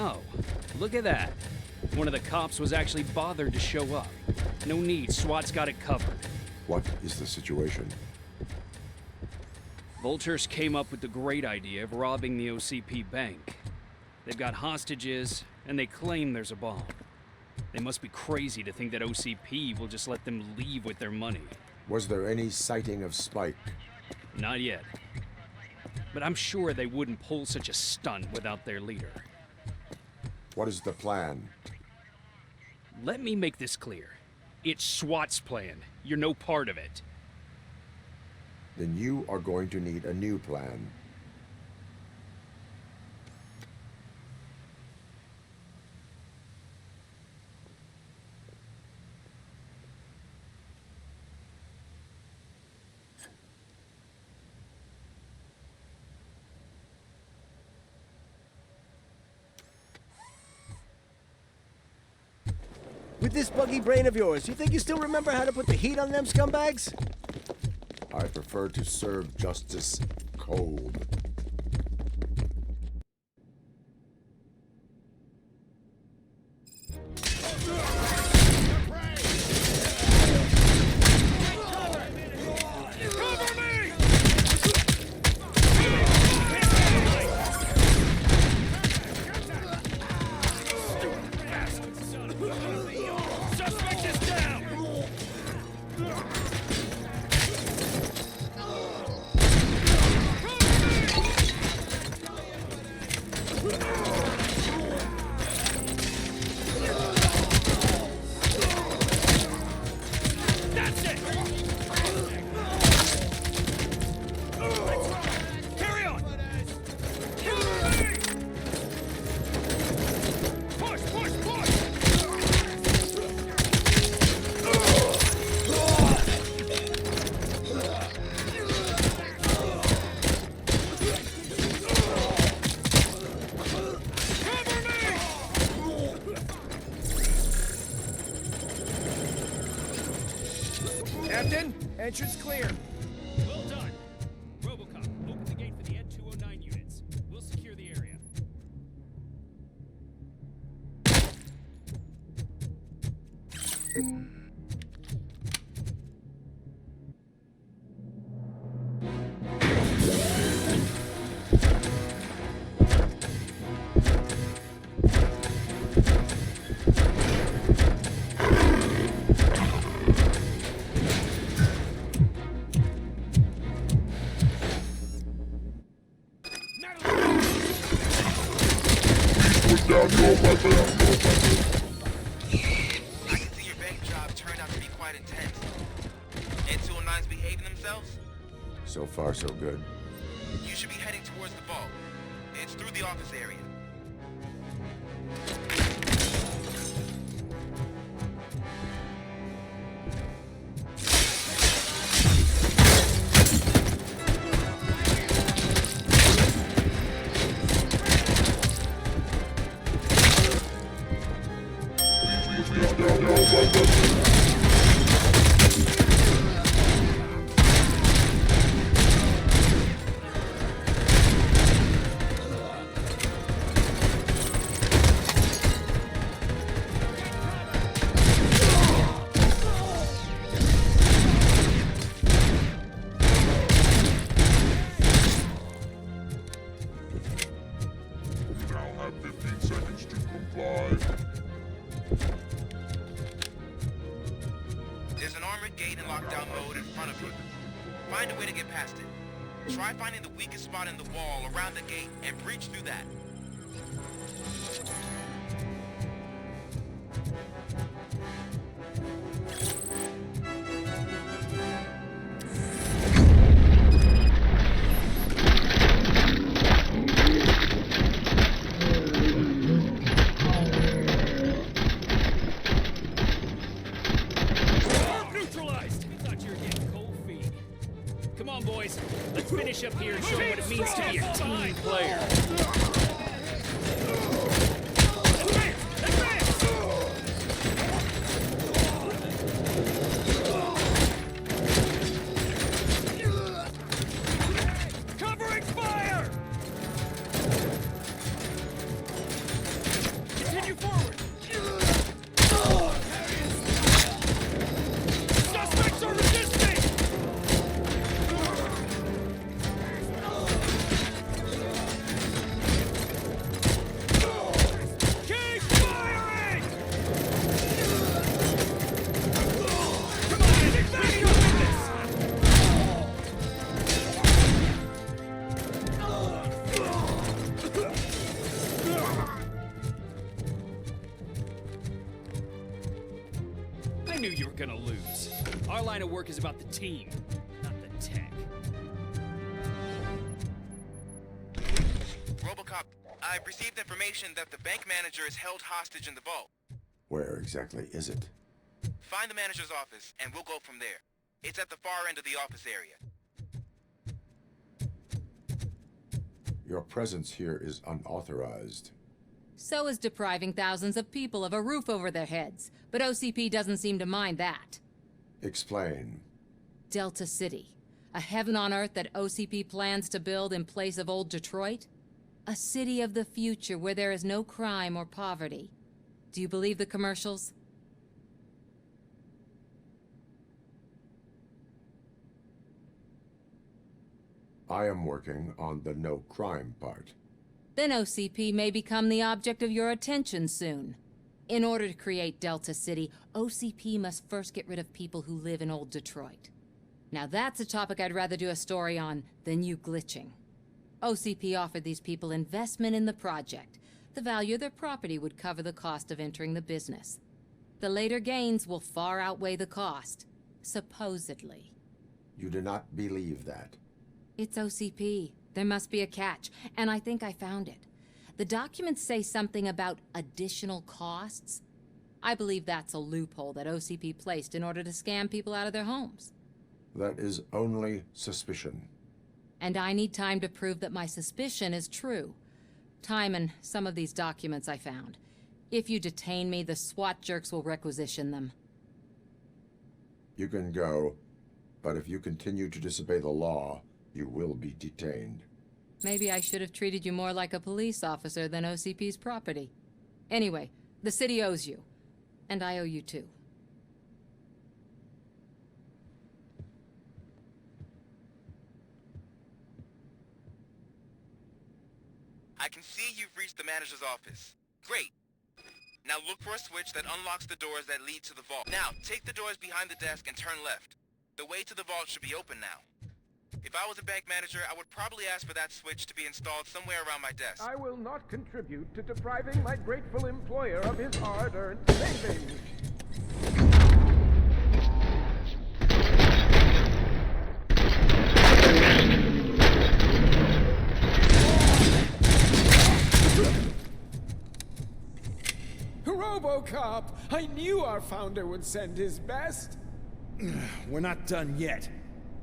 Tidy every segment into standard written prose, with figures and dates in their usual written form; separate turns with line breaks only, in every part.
Oh, look at that. One of the cops was actually bothered to show up. No need, SWAT's got it covered.
What is the situation?
Vultures came up with the great idea of robbing the OCP bank. They've got hostages, and they claim there's a bomb. They must be crazy to think that OCP will just let them leave with their money.
Was there any sighting of Spike?
Not yet. But I'm sure they wouldn't pull such a stunt without their leader.
What is the plan?
Let me make this clear. It's SWAT's plan. You're no part of it.
Then you are going to need a new plan.
With this buggy brain of yours, you think you still remember how to put the heat on them scumbags?
I prefer to serve justice cold.
Captain, entrance clear.
Well done. ROBOCOP, open the gate for the N209 units. We'll secure the area.
I can see your bank job turned out to be quite intense. N209's behaving themselves?
So far, so good.
You should be heading towards the vault. It's through the office area. There's an armored gate in lockdown mode in front of you. Find a way to get past it. Try finding the weakest spot in the wall around the gate and breach through that.
Let's finish up here and show them what it means to be a team player.
Covering fire!
you're gonna lose. Our line of work is about the team, not the tech.
ROBOCOP, I've received information that the bank manager is held hostage in the vault.
Where exactly is it?
Find the manager's office, and we'll go from there. It's at the far end of the office area.
Your presence here is unauthorized.
So is depriving thousands of people of a roof over their heads. But OCP doesn't seem to mind that.
Explain.
Delta City. A heaven on earth that OCP plans to build in place of old Detroit? A city of the future where there is no crime or poverty. Do you believe the commercials?
I am working on the no crime part.
Then OCP may become the object of your attention soon. In order to create Delta City, OCP must first get rid of people who live in old Detroit. Now that's a topic I'd rather do a story on than you glitching. OCP offered these people investment in the project. The value of their property would cover the cost of entering the business. The later gains will far outweigh the cost, supposedly.
You do not believe that.
It's OCP. There must be a catch, and I think I found it. The documents say something about additional costs. I believe that's a loophole that OCP placed in order to scam people out of their homes.
That is only suspicion.
And I need time to prove that my suspicion is true. Time and some of these documents I found. If you detain me, the SWAT jerks will requisition them.
You can go, but if you continue to disobey the law, you will be detained.
Maybe I should have treated you more like a police officer than OCP's property. Anyway, the city owes you. And I owe you too.
I can see you've reached the manager's office. Great. Now look for a switch that unlocks the doors that lead to the vault. Now, take the doors behind the desk and turn left. The way to the vault should be open now. If I was a bank manager, I would probably ask for that switch to be installed somewhere around my desk.
I will not contribute to depriving my grateful employer of his hard-earned savings. ROBOCOP! I knew our founder would send his best.
We're not done yet.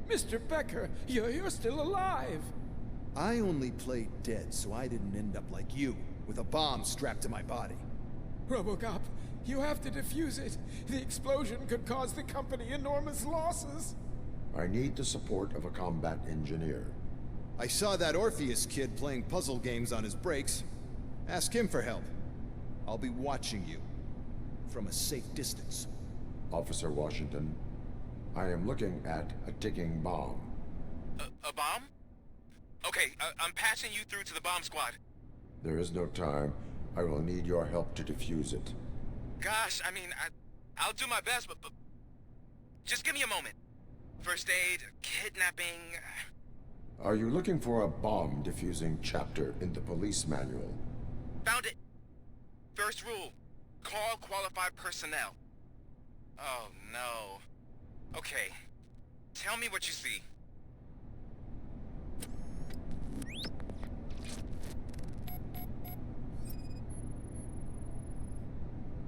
Mr. Becker, you're still alive.
I only played dead, so I didn't end up like you, with a bomb strapped to my body.
ROBOCOP, you have to defuse it. The explosion could cause the company enormous losses.
I need the support of a combat engineer.
I saw that Orpheus kid playing puzzle games on his breaks. Ask him for help. I'll be watching you, from a safe distance.
Officer Washington, I am looking at a ticking bomb.
A bomb? Okay, I'm passing you through to the bomb squad.
There is no time. I will need your help to defuse it.
Gosh, I mean, I'll do my best, but just give me a moment. First aid, kidnapping...
Are you looking for a bomb defusing chapter in the police manual?
Found it. First rule, call qualified personnel. Oh, no. Okay, tell me what you see.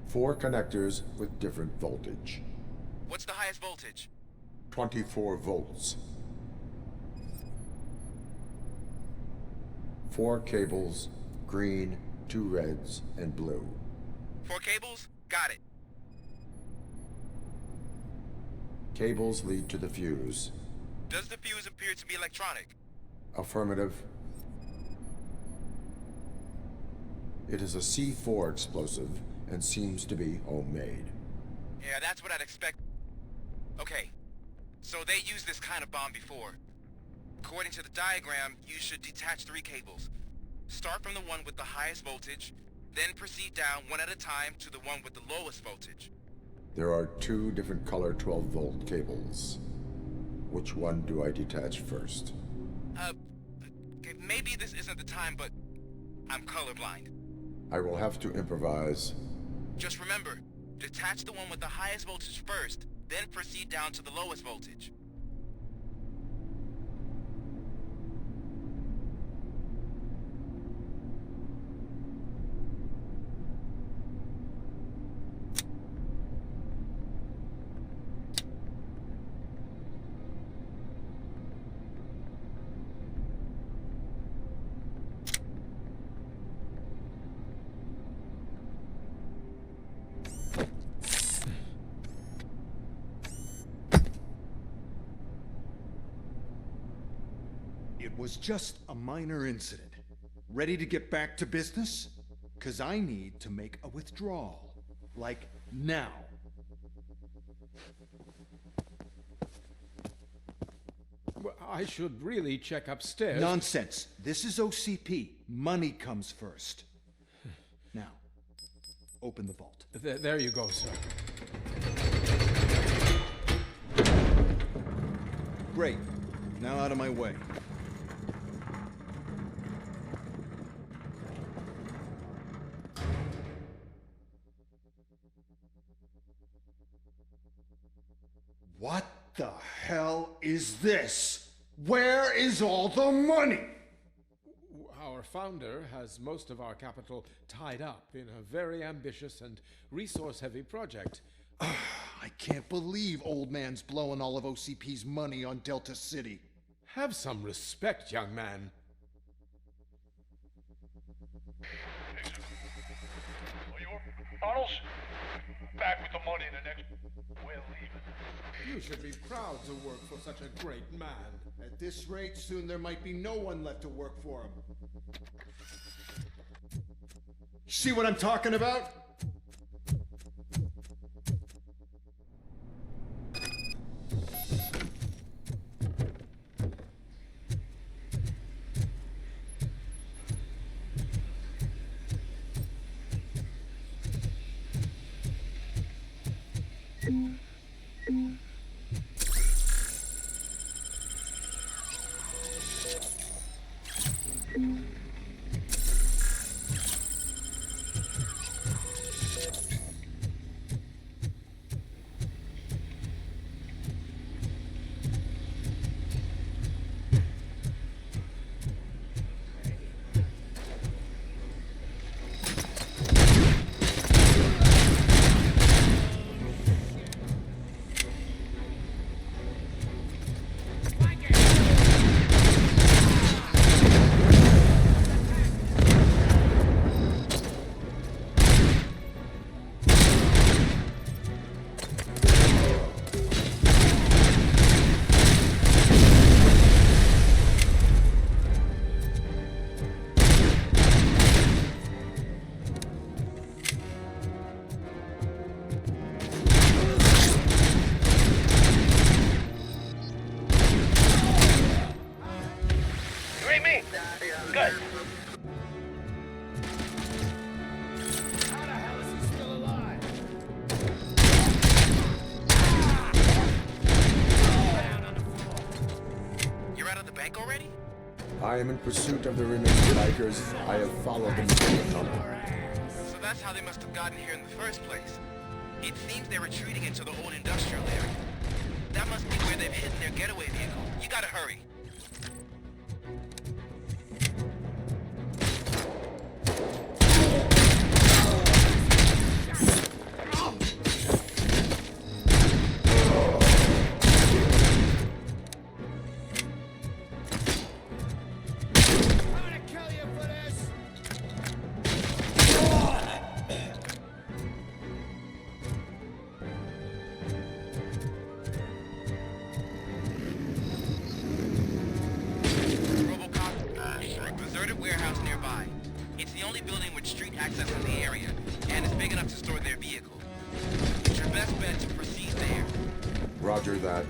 Four connectors with different voltage.
What's the highest voltage?
24 volts. 4 cables, green, 2 reds, and blue.
4 cables? Got it.
Cables lead to the fuse.
Does the fuse appear to be electronic?
Affirmative. It is a C4 explosive and seems to be homemade.
Yeah, that's what I'd expect. Okay, so they used this kind of bomb before. According to the diagram, you should detach 3 cables. Start from the one with the highest voltage, then proceed down one at a time to the one with the lowest voltage.
There are 2 different color 12-volt cables. Which one do I detach first?
Okay, maybe this isn't the time, but I'm colorblind.
I will have to improvise.
Just remember, Detach the one with the highest voltage first, then proceed down to the lowest voltage.
It was just a minor incident. Ready to get back to business? 'Cause I need to make a withdrawal. Like, now.
Well, I should really check upstairs.
Nonsense. This is OCP. Money comes first. Now, open the vault.
There you go, sir.
Great. Now out of my way. What the hell is this? Where is all the money?
Our founder has most of our capital tied up in a very ambitious and resource-heavy project.
I can't believe old man's blowing all of OCP's money on Delta City.
Have some respect, young man.
Arnold's back with the money in the next. We're leaving.
You should be proud to work for such a great man.
At this rate, soon there might be no one left to work for him. See what I'm talking about?
Good.
How the hell is he still alive?
You're out of the bank already?
I am in pursuit of the remaining bikers. I have followed them to the tunnel.
So that's how they must have gotten here in the first place. It seems they're retreating into the old industrial area. That must be where they've hidden their getaway vehicle. You gotta hurry. ROBOCOP, a deserted warehouse nearby. It's the only building with street access in the area, and it's big enough to store their vehicle. It's your best bet to proceed there.
Roger that.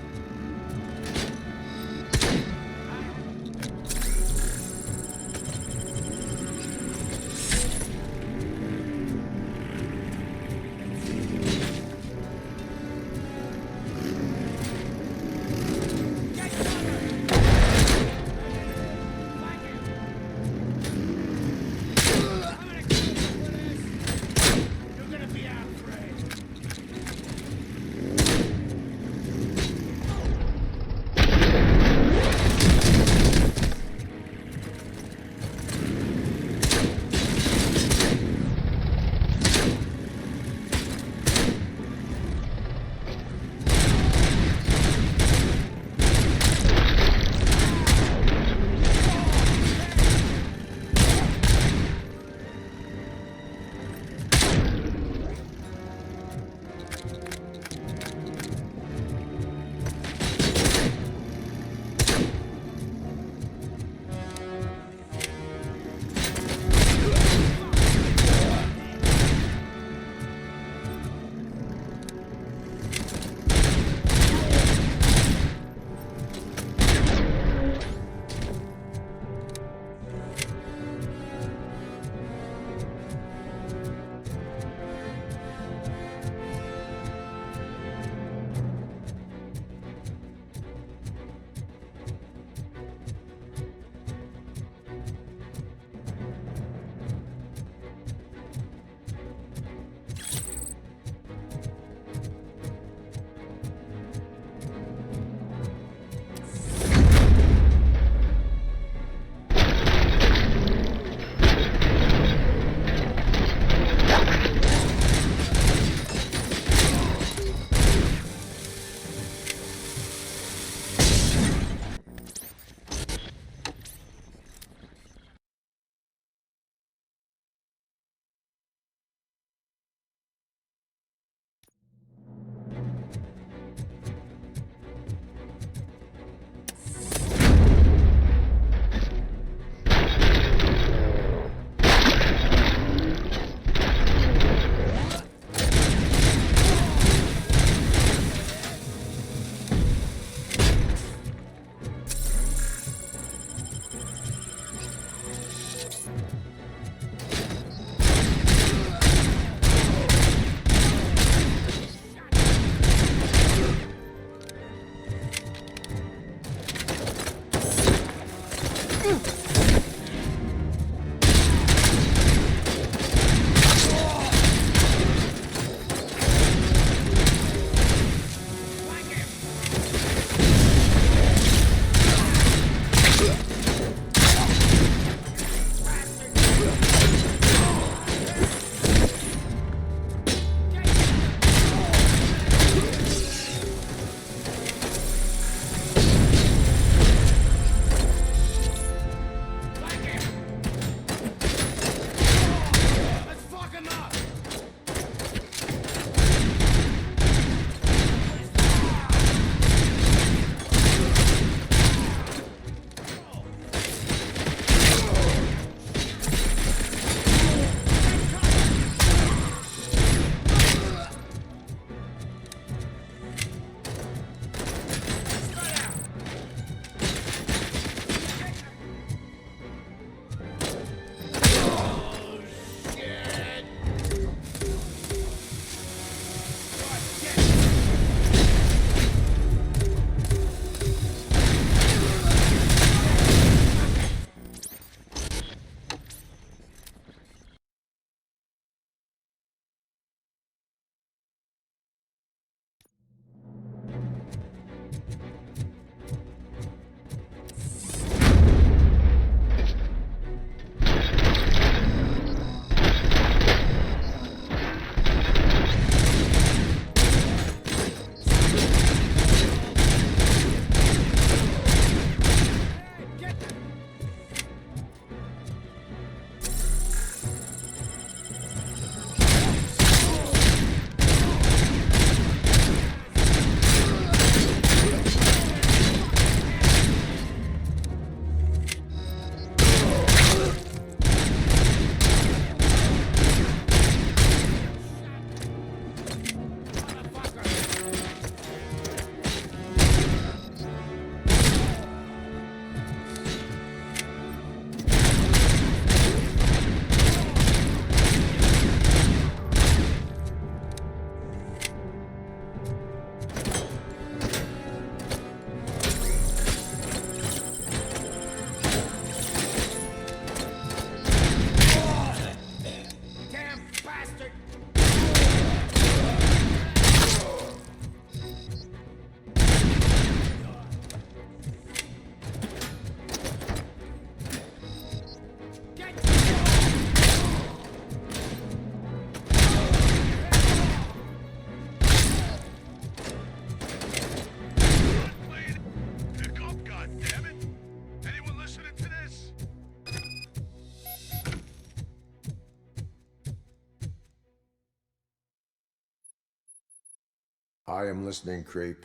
I am listening, creep.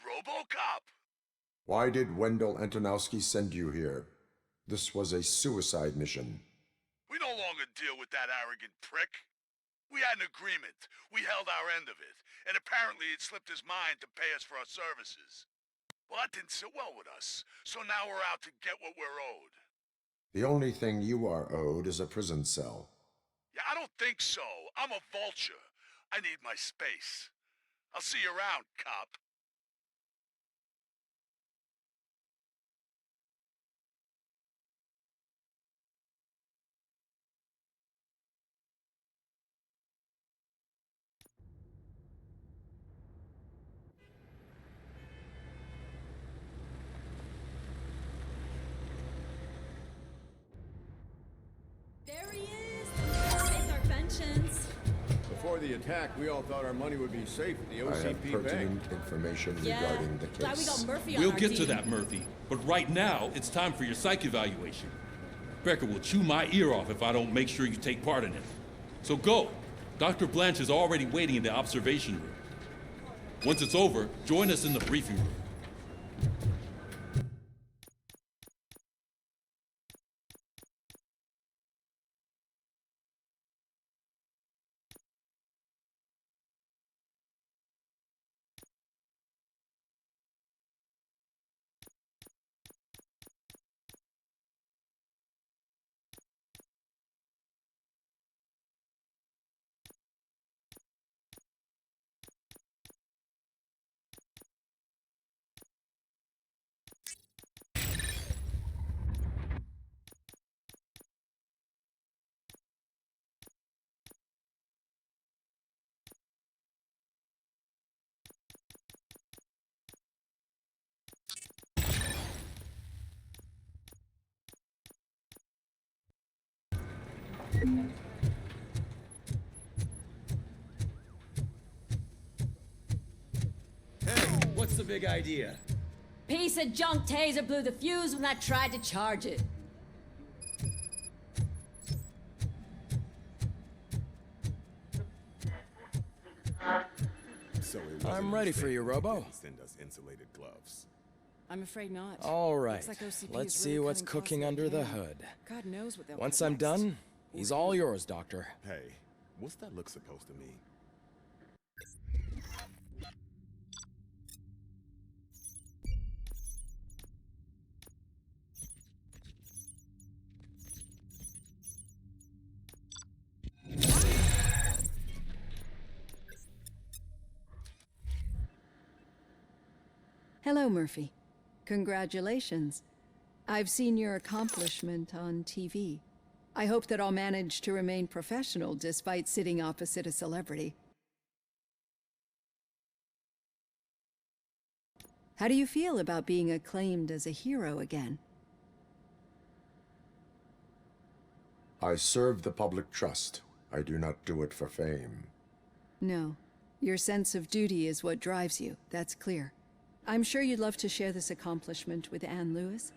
ROBOCOP!
Why did Wendell Antonowski send you here? This was a suicide mission.
We no longer deal with that arrogant prick. We had an agreement. We held our end of it. And apparently it slipped his mind to pay us for our services. Well, that didn't sit well with us. So now we're out to get what we're owed.
The only thing you are owed is a prison cell.
Yeah, I don't think so. I'm a vulture. I need my space. I'll see you around, cop.
There he is! It's our pensions.
Before the attack, we all thought our money would be safe at the
I have
OCP bank.
pertinent information regarding the
Glad we got
case.
Murphy on
We'll
our
get to
team.
that, Murphy. But right now, it's time for your psych evaluation. Becker will chew my ear off if I don't make sure you take part in it. So go. Dr. Blanche is already waiting in the observation room. Once it's over, join us in the briefing room.
What's the big idea?
Piece of junk taser blew the fuse when I tried to charge it.
So it
I'm ready for you, Robo.
Send us insulated gloves.
I'm afraid not.
All right.
Looks like OCP
Let's
is
see
really
what's
cutting
cooking
costs
under
like
the
hell.
hood.
God knows what they'll
Once
cut
I'm
next.
done, he's all yours, Doctor.
Hey, what's that look supposed to mean?
Hello, Murphy. Congratulations. I've seen your accomplishment on TV. I hope that I'll manage to remain professional despite sitting opposite a celebrity. How do you feel about being acclaimed as a hero again?
I serve the public trust. I do not do it for fame.
No. Your sense of duty is what drives you, that's clear. I'm sure you'd love to share this accomplishment with Anne Lewis.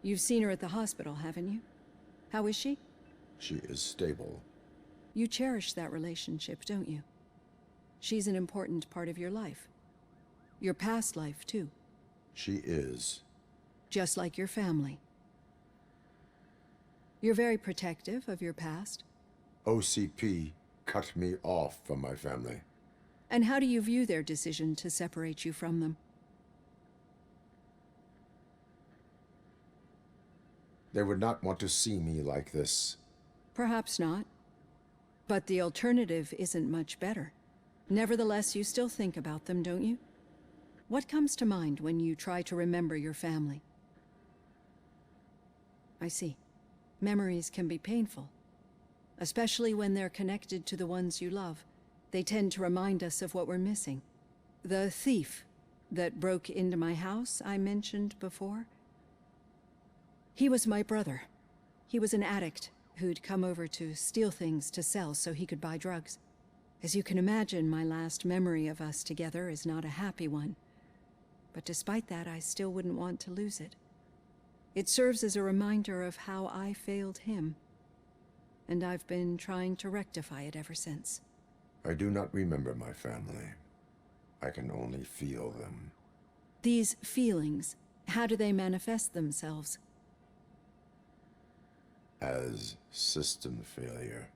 You've seen her at the hospital, haven't you? How is she?
She is stable.
You cherish that relationship, don't you? She's an important part of your life. Your past life, too.
She is.
Just like your family. You're very protective of your past.
OCP cut me off from my family.
And how do you view their decision to separate you from them?
They would not want to see me like this.
Perhaps not. But the alternative isn't much better. Nevertheless, you still think about them, don't you? What comes to mind when you try to remember your family? I see. Memories can be painful, especially when they're connected to the ones you love. They tend to remind us of what we're missing. The thief that broke into my house I mentioned before? He was my brother. He was an addict who'd come over to steal things to sell so he could buy drugs. As you can imagine, my last memory of us together is not a happy one. But despite that, I still wouldn't want to lose it. It serves as a reminder of how I failed him. And I've been trying to rectify it ever since.
I do not remember my family. I can only feel them.
These feelings, how do they manifest themselves?
As system failure.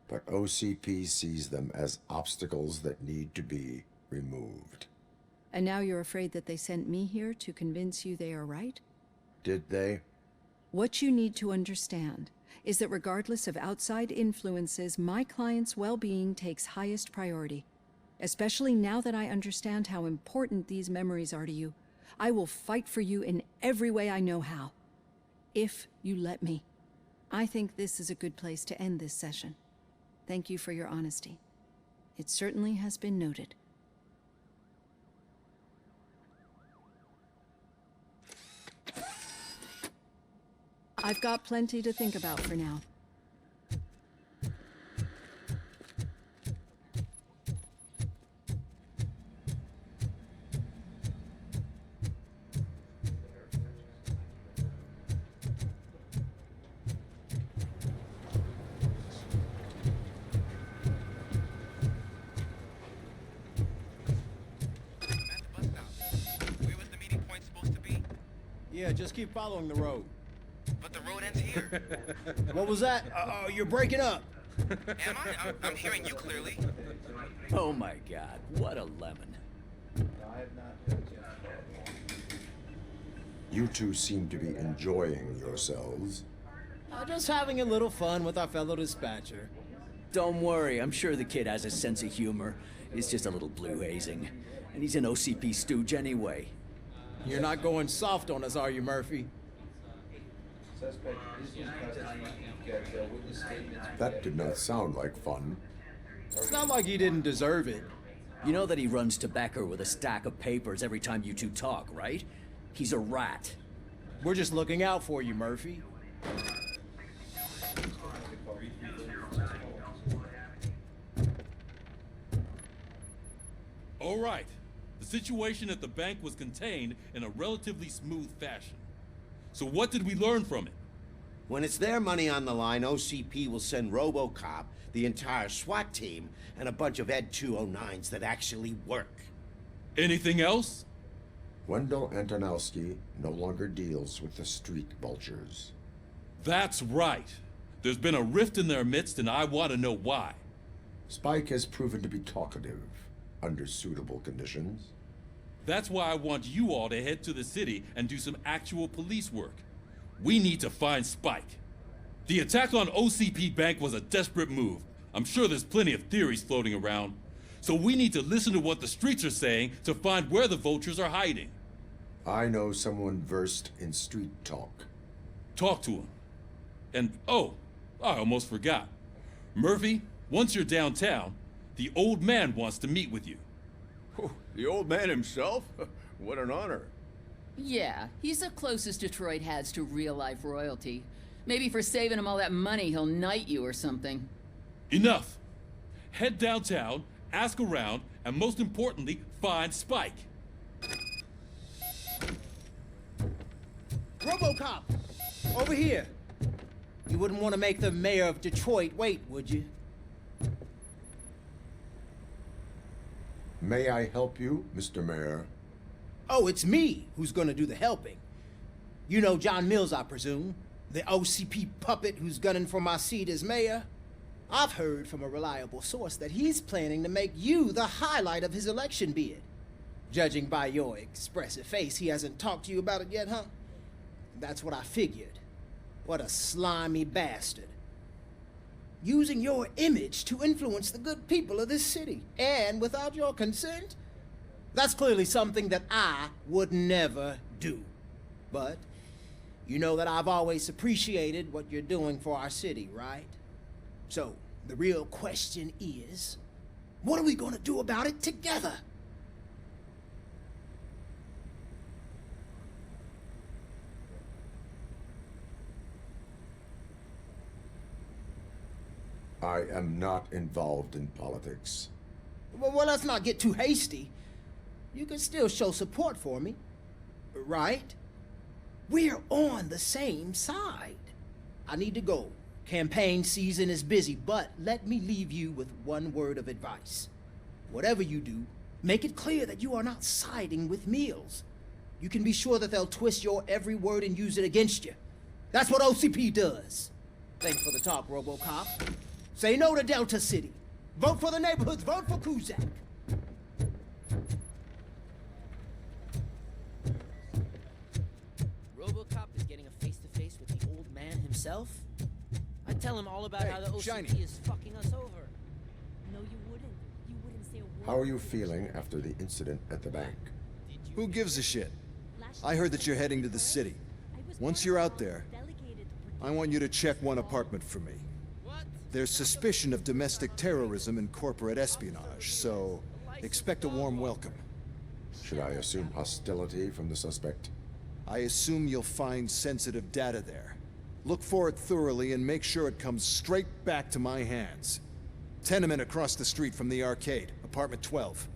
But OCP sees them as obstacles that need to be removed.
And now you're afraid that they sent me here to convince you they are right?
Did they?
What you need to understand is that regardless of outside influences, my client's well-being takes highest priority. Especially now that I understand how important these memories are to you. I will fight for you in every way I know how. If you let me. I think this is a good place to end this session. Thank you for your honesty. It certainly has been noted. I've got plenty to think about for now.
Yeah, just keep following the road.
But the road ends here.
What was that? You're breaking up.
Am I? I'm hearing you clearly.
Oh my god, what a lemon.
You two seem to be enjoying yourselves.
Just having a little fun with our fellow dispatcher.
Don't worry, I'm sure the kid has a sense of humor. It's just a little blue hazing. And he's an OCP stooge anyway.
You're not going soft on us, are you, Murphy?
That did not sound like fun.
It's not like he didn't deserve it.
You know that he runs to Becker with a stack of papers every time you two talk, right? He's a rat.
We're just looking out for you, Murphy.
All right. The situation at the bank was contained in a relatively smooth fashion. So what did we learn from it?
When it's their money on the line, OCP will send ROBOCOP, the entire SWAT team, and a bunch of Ed 209s that actually work.
Anything else?
Wendell Antonowski no longer deals with the street vultures.
That's right. There's been a rift in their midst, and I want to know why.
Spike has proven to be talkative, under suitable conditions.
That's why I want you all to head to the city and do some actual police work. We need to find Spike. The attack on OCP Bank was a desperate move. I'm sure there's plenty of theories floating around. So we need to listen to what the streets are saying to find where the vultures are hiding.
I know someone versed in street talk.
Talk to him. And, oh, I almost forgot. Murphy, once you're downtown, the old man wants to meet with you.
Oh, the old man himself? What an honor.
Yeah, he's the closest Detroit has to real-life royalty. Maybe for saving him all that money, he'll knight you or something.
Enough. Head downtown, ask around, and most importantly, find Spike.
ROBOCOP! Over here! You wouldn't want to make the mayor of Detroit wait, would you?
May I help you, Mr. Mayor?
Oh, it's me who's gonna do the helping. You know John Mills, I presume? The OCP puppet who's gunning for my seat as mayor? I've heard from a reliable source that he's planning to make you the highlight of his election bid. Judging by your expressive face, he hasn't talked to you about it yet, huh? That's what I figured. What a slimy bastard. Using your image to influence the good people of this city, and without your consent? That's clearly something that I would never do. But you know that I've always appreciated what you're doing for our city, right? So, the real question is, what are we gonna do about it together?
I am not involved in politics.
Well, let's not get too hasty. You can still show support for me, right? We're on the same side. I need to go. Campaign season is busy, but let me leave you with one word of advice. Whatever you do, Make it clear that you are not siding with Mills. You can be sure that they'll twist your every word and use it against you. That's what OCP does. Thanks for the talk, RoboCop. Say no to Delta City. Vote for the neighborhoods. Vote for Kuzak.
RoboCop is getting a face-to-face with the old man himself? I'd tell him all about how the OCP
Shiny.
is fucking us over.
No, you wouldn't. You wouldn't say a word.
How are you feeling after the incident at the bank?
Who gives a shit? I heard that you're heading to the city. Once you're out there, I want you to check one apartment for me. There's suspicion of domestic terrorism and corporate espionage, so expect a warm welcome.
Should I assume hostility from the suspect?
I assume you'll find sensitive data there. Look for it thoroughly and make sure it comes straight back to my hands. Tenement across the street from the arcade, apartment 12.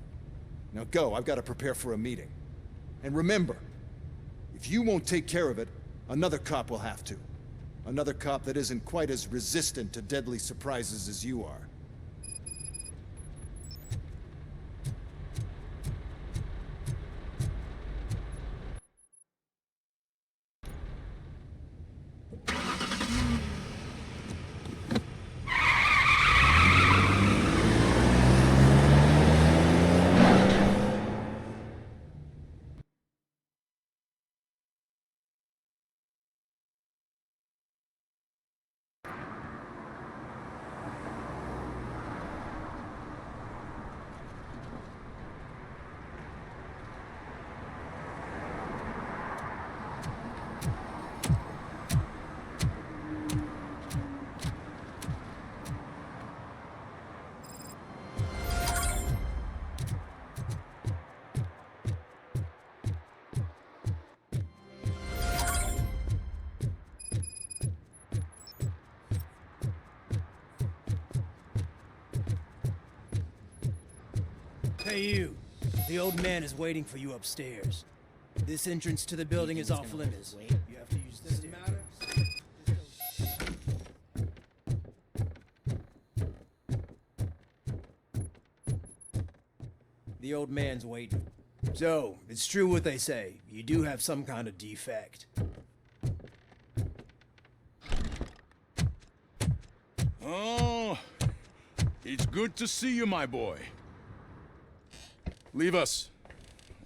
Now go, I've got to prepare for a meeting. And remember, if you won't take care of it, another cop will have to. Another cop that isn't quite as resistant to deadly surprises as you are.
Hey you, the old man is waiting for you upstairs. This entrance to the building is off limits. You have to use the stairs. The old man's waiting. So, it's true what they say. You do have some kind of defect.
Oh, it's good to see you, my boy. Leave us.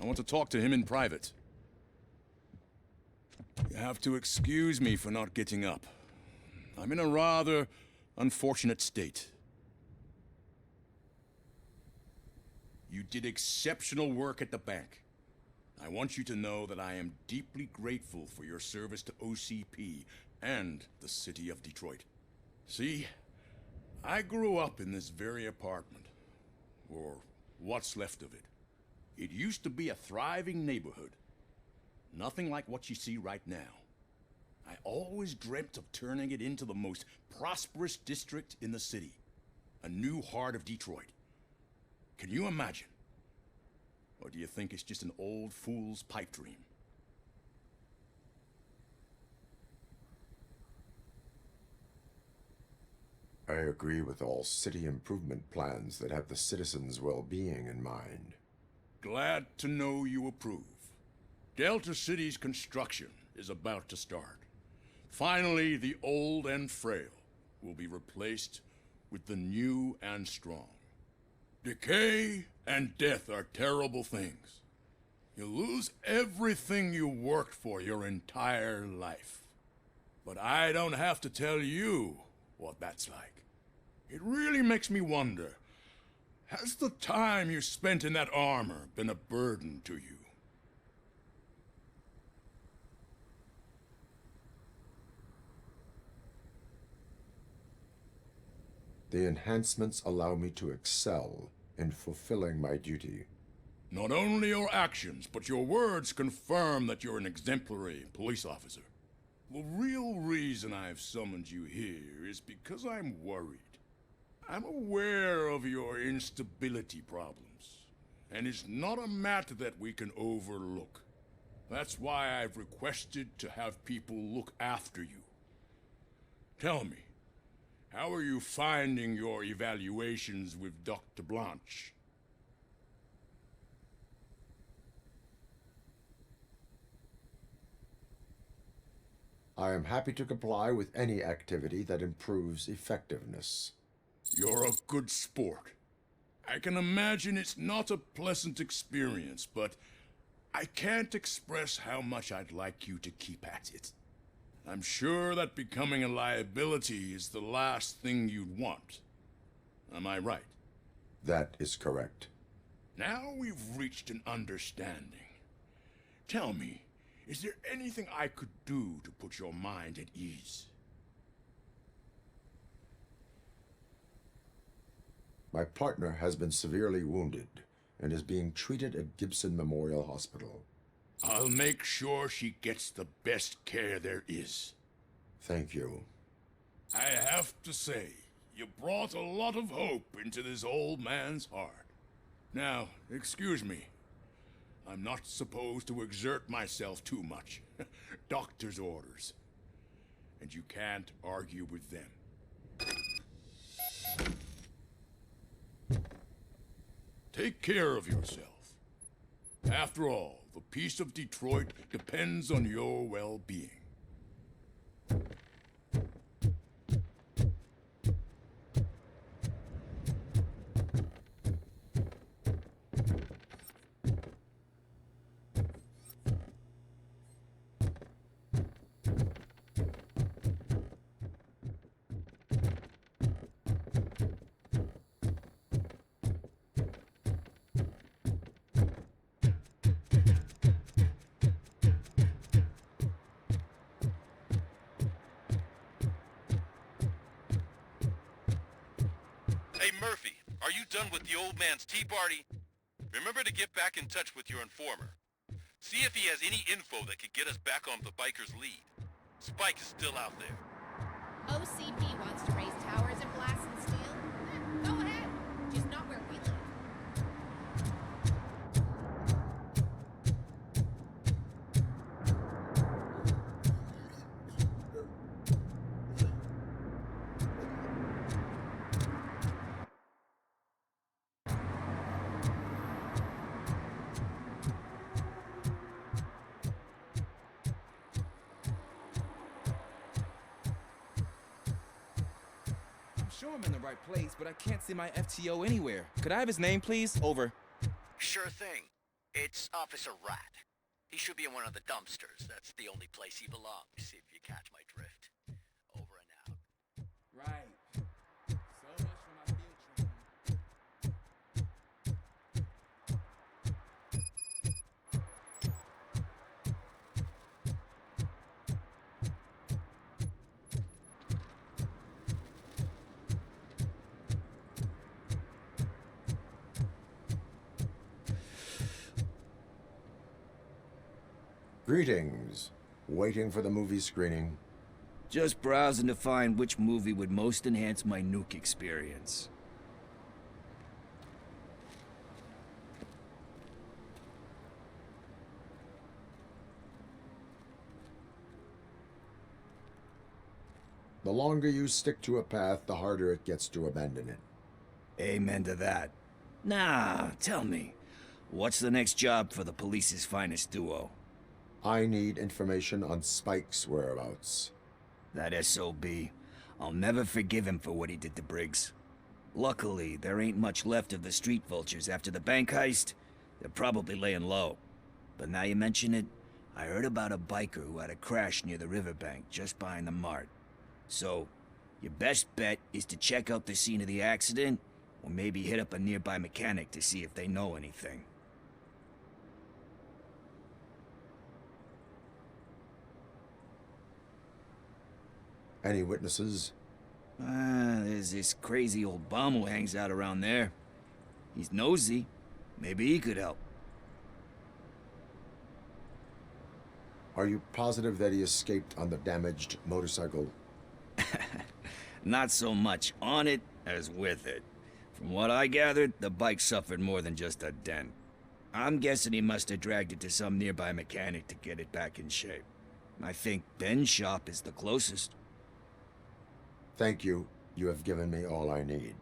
I want to talk to him in private. You have to excuse me for not getting up. I'm in a rather unfortunate state. You did exceptional work at the bank. I want you to know that I am deeply grateful for your service to OCP and the city of Detroit. See, I grew up in this very apartment, or what's left of it. It used to be a thriving neighborhood. Nothing like what you see right now. I always dreamt of turning it into the most prosperous district in the city. A new heart of Detroit. Can you imagine? Or do you think it's just an old fool's pipe dream?
I agree with all city improvement plans that have the citizens' well-being in mind.
Glad to know you approve. Delta City's construction is about to start. Finally, the old and frail will be replaced with the new and strong. Decay and death are terrible things. You lose everything you worked for your entire life. But I don't have to tell you what that's like. It really makes me wonder, has the time you spent in that armor been a burden to you?
The enhancements allow me to excel in fulfilling my duty.
Not only your actions, but your words confirm that you're an exemplary police officer. The real reason I've summoned you here is because I'm worried. I'm aware of your instability problems, and it's not a matter that we can overlook. That's why I've requested to have people look after you. Tell me, how are you finding your evaluations with Dr. Blanche?
I am happy to comply with any activity that improves effectiveness.
You're a good sport. I can imagine it's not a pleasant experience, but I can't express how much I'd like you to keep at it. I'm sure that becoming a liability is the last thing you'd want. Am I right?
That is correct.
Now we've reached an understanding. Tell me, is there anything I could do to put your mind at ease?
My partner has been severely wounded and is being treated at Gibson Memorial Hospital.
I'll make sure she gets the best care there is.
Thank you.
I have to say, you brought a lot of hope into this old man's heart. Now, excuse me. I'm not supposed to exert myself too much. Doctor's orders. And you can't argue with them. Take care of yourself. After all, the peace of Detroit depends on your well-being.
Hey, Murphy, are you done with the old man's tea party? Remember to get back in touch with your informer. See if he has any info that could get us back on the biker's lead. Spike is still out there.
OCP wants to raise towers and blast and steal? Go ahead. Just not where we live.
I'm sure I'm in the right place, but I can't see my FTO anywhere. Could I have his name, please? Over.
Sure thing. It's Officer Rat. He should be in one of the dumpsters. That's the only place he belongs, if you catch my drift. Over and out.
Right. So much for my field training.
Greetings. Waiting for the movie screening.
Just browsing to find which movie would most enhance my nuke experience.
The longer you stick to a path, the harder it gets to abandon it.
Amen to that. Nah, tell me, what's the next job for the police's finest duo?
I need information on Spike's whereabouts.
That SOB. I'll never forgive him for what he did to Briggs. Luckily, there ain't much left of the street vultures after the bank heist. They're probably laying low. But now you mention it, I heard about a biker who had a crash near the riverbank just behind the mart. So, your best bet is to check out the scene of the accident, or maybe hit up a nearby mechanic to see if they know anything.
Any witnesses?
There's this crazy old bum who hangs out around there. He's nosy. Maybe he could help.
Are you positive that he escaped on the damaged motorcycle?
Not so much on it as with it. From what I gathered, the bike suffered more than just a dent. I'm guessing he must have dragged it to some nearby mechanic to get it back in shape. I think Ben's shop is the closest.
Thank you. You have given me all I need.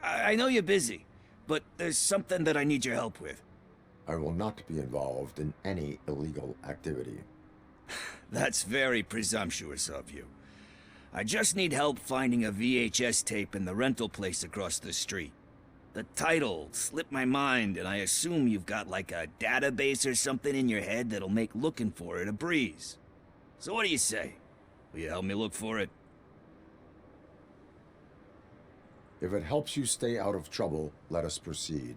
I know you're busy, but there's something that I need your help with.
I will not be involved in any illegal activity.
That's very presumptuous of you. I just need help finding a VHS tape in the rental place across the street. The title slipped my mind, and I assume you've got like a database or something in your head that'll make looking for it a breeze. So what do you say? Will you help me look for it?
If it helps you stay out of trouble, let us proceed.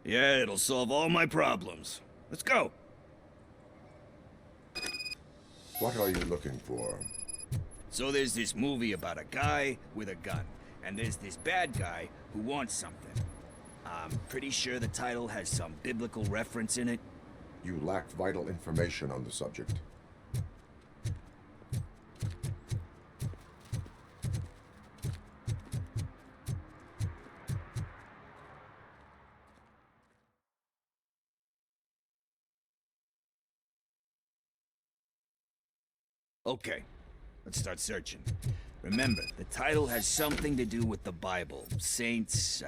Yeah, it'll solve all my problems. Let's go!
What are you looking for?
So there's this movie about a guy with a gun, and there's this bad guy who wants something. I'm pretty sure the title has some biblical reference in it.
You lack vital information on the subject.
Okay, let's start searching. Remember, the title has something to do with the Bible, saints,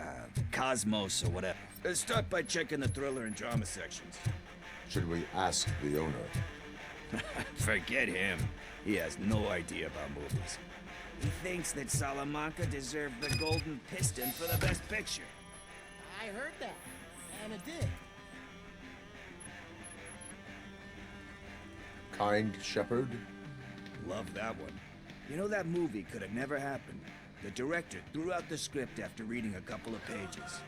cosmos, or whatever. Let's start by checking the thriller and drama sections.
Should we ask the owner?
Forget him. He has no idea about movies. He thinks that Salamanca deserved the Golden Piston for the Best Picture.
I heard that, and it did.
Kind Shepherd?
Love that one. You know, that movie could have never happened. The director threw out the script after reading a couple of pages.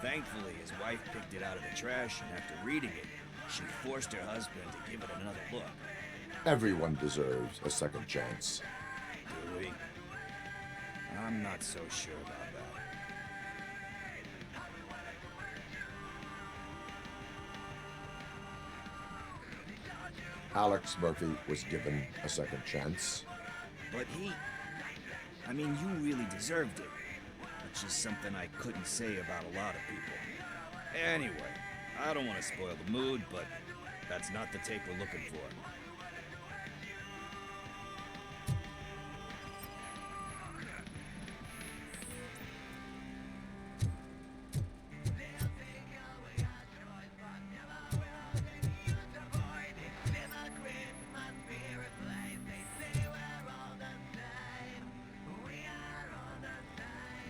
Thankfully, his wife picked it out of the trash, and after reading it, she forced her husband to give it another look.
Everyone deserves a second chance.
Do we? I'm not so sure about that.
Alex Murphy was given a second chance.
But I mean, you really deserved it. Which is something I couldn't say about a lot of people. Anyway, I don't want to spoil the mood, but that's not the tape we're looking for.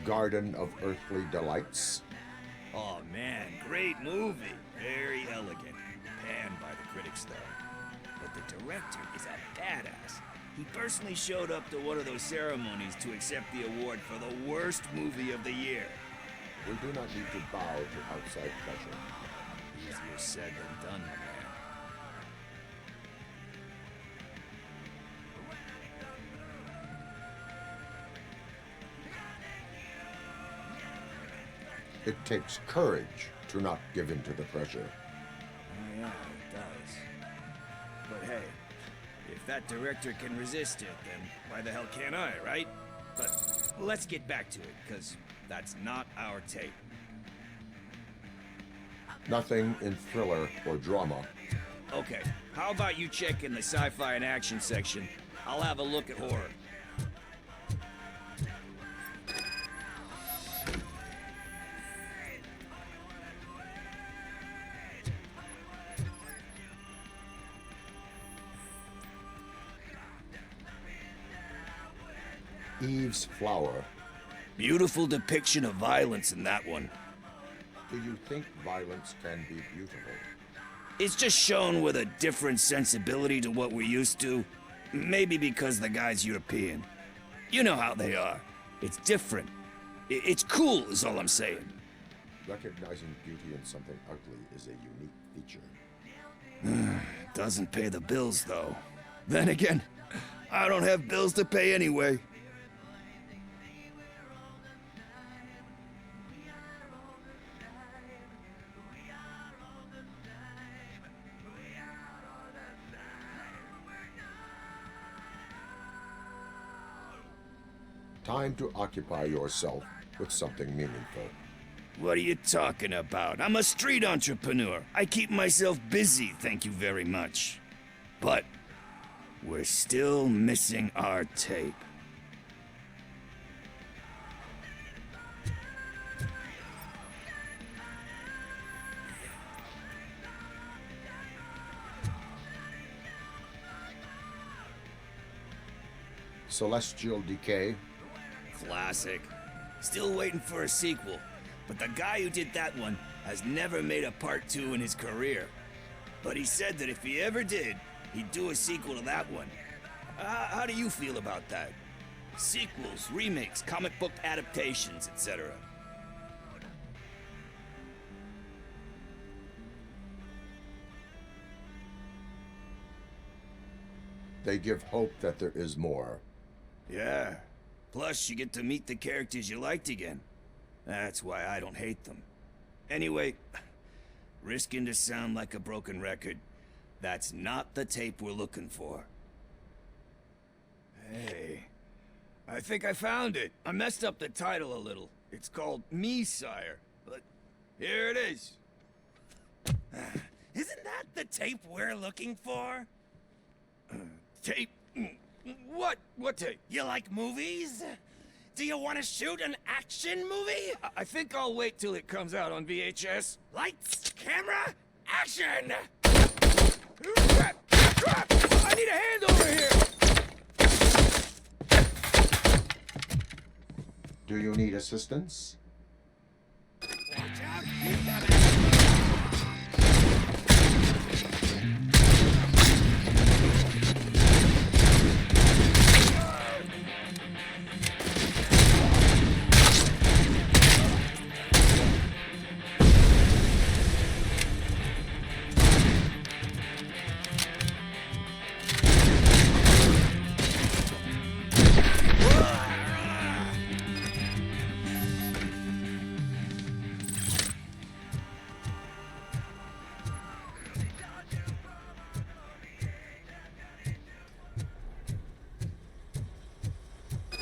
Garden of Earthly Delights.
Oh man, great movie. Very elegant. Panned by the critics though. But the director is a badass. He personally showed up to one of those ceremonies to accept the award for the worst movie of the year.
We do not need to bow to outside pressure.
Easier said than done, my man.
It takes courage to not give in to the pressure.
Oh yeah, it does. But hey, if that director can resist it, then why the hell can't I, right? But let's get back to it, because that's not our tape.
Nothing in thriller or drama.
Okay, how about you check in the sci-fi and action section? I'll have a look at horror.
Eve's Flower.
Beautiful depiction of violence in that one.
Do you think violence can be beautiful?
It's just shown with a different sensibility to what we're used to. Maybe because the guy's European. You know how they are. It's different. It's cool is all I'm saying.
Recognizing beauty in something ugly is a unique feature.
Doesn't pay the bills, though. Then again, I don't have bills to pay anyway.
Time to occupy yourself with something meaningful.
What are you talking about? I'm a street entrepreneur. I keep myself busy, thank you very much. But we're still missing our tape.
Celestial Decay.
Classic. Still waiting for a sequel, but the guy who did that one has never made a part 2 in his career. But he said that if he ever did, he'd do a sequel to that one. How do you feel about that? Sequels, remakes, comic book adaptations, etc.
They give hope that there is more.
Yeah. Plus, you get to meet the characters you liked again. That's why I don't hate them. Anyway, risking to sound like a broken record, that's not the tape we're looking for. Hey, I think I found it. I messed up the title a little. It's called Me, Sire, but here it is.
Isn't that the tape we're looking for?
Tape? What? What tape?
You like movies? Do you want to shoot an action movie?
I think I'll wait till it comes out on VHS.
Lights, camera, action!
Crap! Crap! I need a hand over here!
Do you need assistance?
Watch out!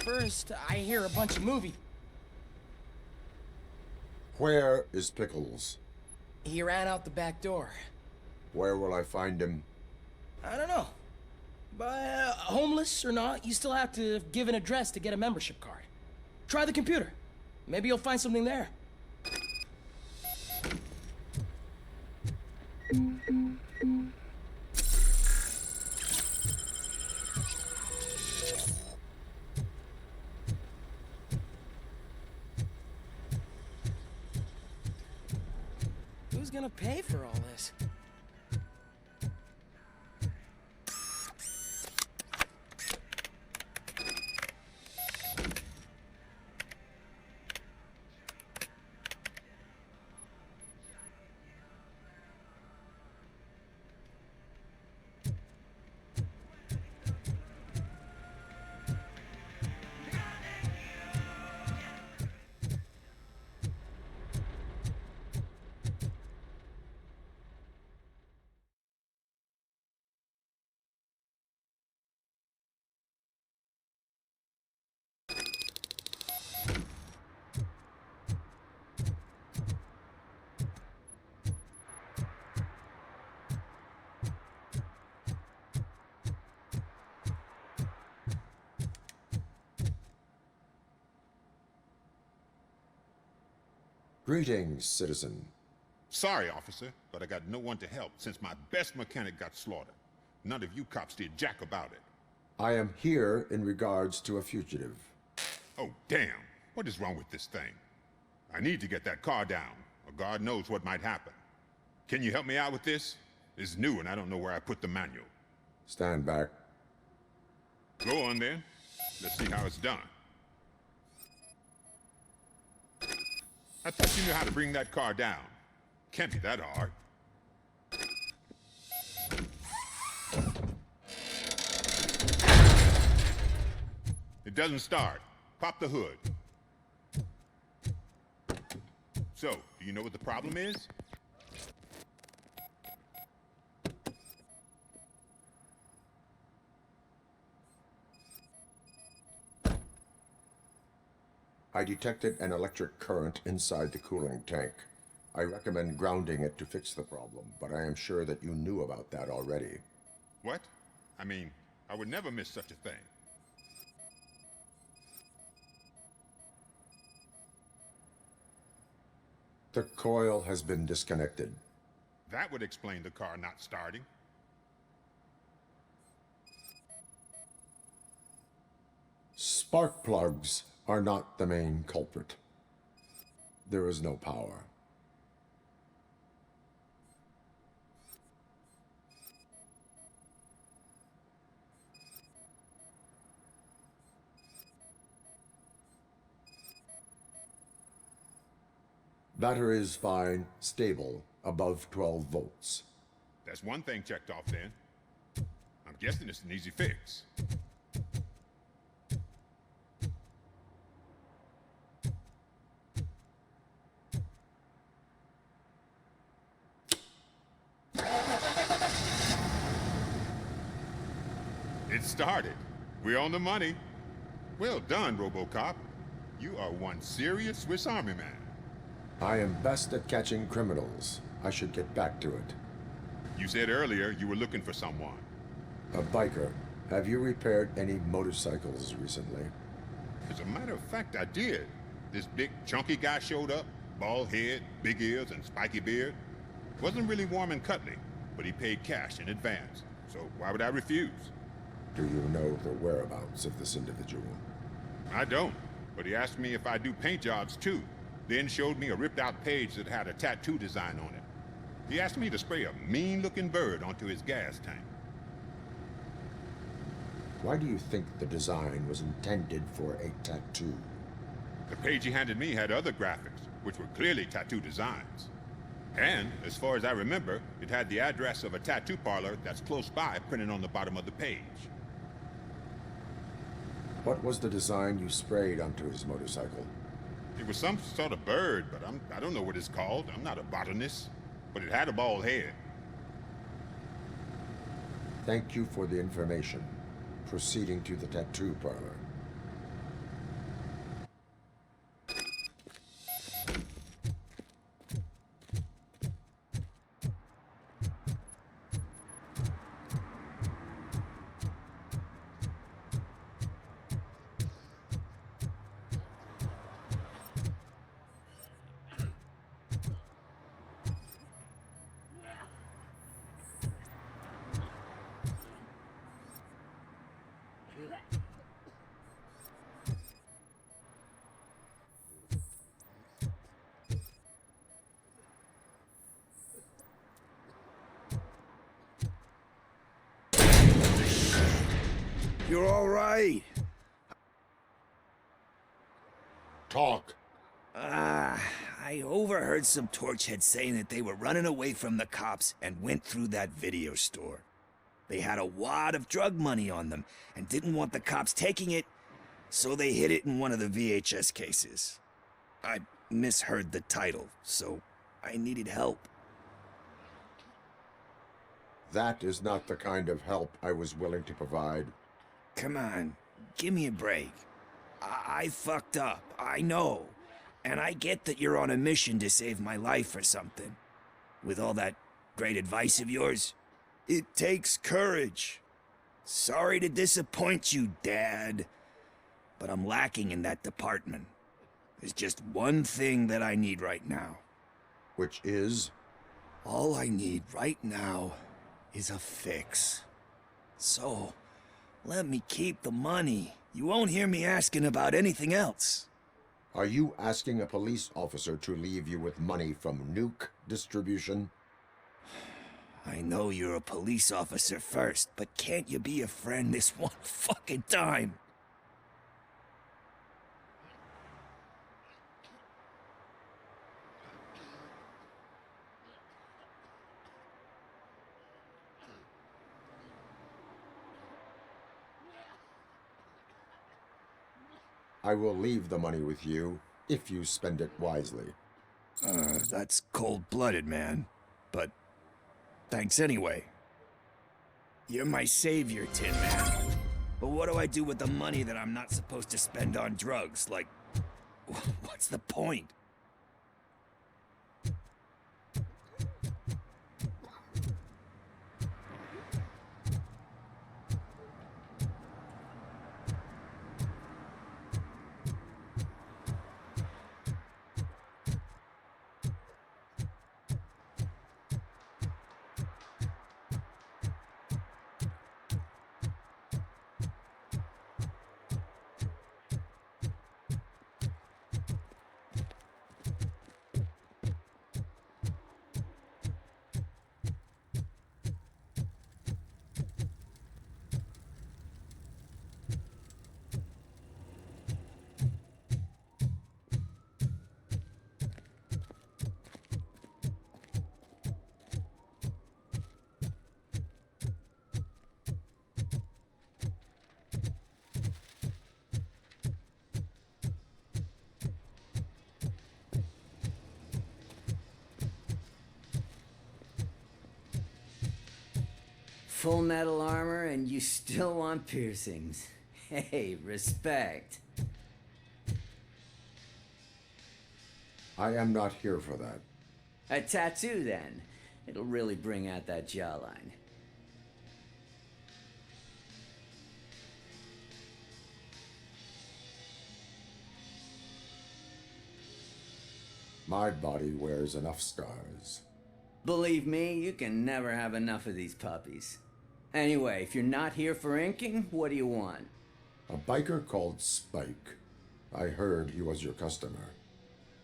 First, I hear a bunch of movie.
Where is Pickles?
He ran out the back door.
Where will I find him?
I don't know. But homeless or not, you still have to give an address to get a membership card. Try the computer. Maybe you'll find something there. Who's gonna pay for all this?
Greetings, citizen.
Sorry, officer, but I got no one to help since my best mechanic got slaughtered. None of you cops did jack about it.
I am here in regards to a fugitive.
Oh, damn. What is wrong with this thing? I need to get that car down, or God knows what might happen. Can you help me out with this? It's new and I don't know where I put the manual.
Stand back.
Go on then. Let's see how it's done. I thought you knew how to bring that car down. Can't be that hard. It doesn't start. Pop the hood. So, do you know what the problem is?
I detected an electric current inside the cooling tank. I recommend grounding it to fix the problem, but I am sure that you knew about that already.
What? I mean, I would never miss such a thing.
The coil has been disconnected.
That would explain the car not starting.
Spark plugs are not the main culprit. There is no power. Batteries fine, stable, above 12 volts.
That's one thing checked off then. I'm guessing it's an easy fix. It started. We're on the money. Well done, RoboCop. You are one serious Swiss Army man.
I am best at catching criminals. I should get back to it.
You said earlier you were looking for someone.
A biker. Have you repaired any motorcycles recently?
As a matter of fact, I did. This big, chunky guy showed up. Bald head, big ears, and spiky beard. Wasn't really warm and cuddly, but he paid cash in advance. So why would I refuse?
Do you know the whereabouts of this individual?
I don't, but he asked me if I do paint jobs too. Then showed me a ripped-out page that had a tattoo design on it. He asked me to spray a mean-looking bird onto his gas tank.
Why do you think the design was intended for a tattoo?
The page he handed me had other graphics, which were clearly tattoo designs. And, as far as I remember, it had the address of a tattoo parlor that's close by printed on the bottom of the page.
What was the design you sprayed onto his motorcycle?
It was some sort of bird, but I don't know what it's called. I'm not a botanist. But it had a bald head.
Thank you for the information. Proceeding to the tattoo parlor.
You're all right.
Talk.
I overheard some torchheads saying that they were running away from the cops and went through that video store. They had a wad of drug money on them and didn't want the cops taking it, so they hid it in one of the VHS cases. I misheard the title, so I needed help.
That is not the kind of help I was willing to provide.
Come on, give me a break. I fucked up, I know. And I get that you're on a mission to save my life or something. With all that great advice of yours, it takes courage. Sorry to disappoint you, Dad. But I'm lacking in that department. There's just one thing that I need right now.
Which is?
All I need right now is a fix. So, let me keep the money. You won't hear me asking about anything else.
Are you asking a police officer to leave you with money from nuke distribution?
I know you're a police officer first, but can't you be a friend this one fucking time?
I will leave the money with you, if you spend it wisely.
That's cold-blooded, man. But thanks anyway. You're my savior, Tin Man. But what do I do with the money that I'm not supposed to spend on drugs? Like, what's the point?
full metal armor and you still want piercings. Hey, respect.
I am not here for that.
A tattoo, then. It'll really bring out that jawline.
My body wears enough scars.
Believe me, you can never have enough of these puppies. Anyway, if you're not here for inking, what do you want?
A biker called Spike. I heard he was your customer.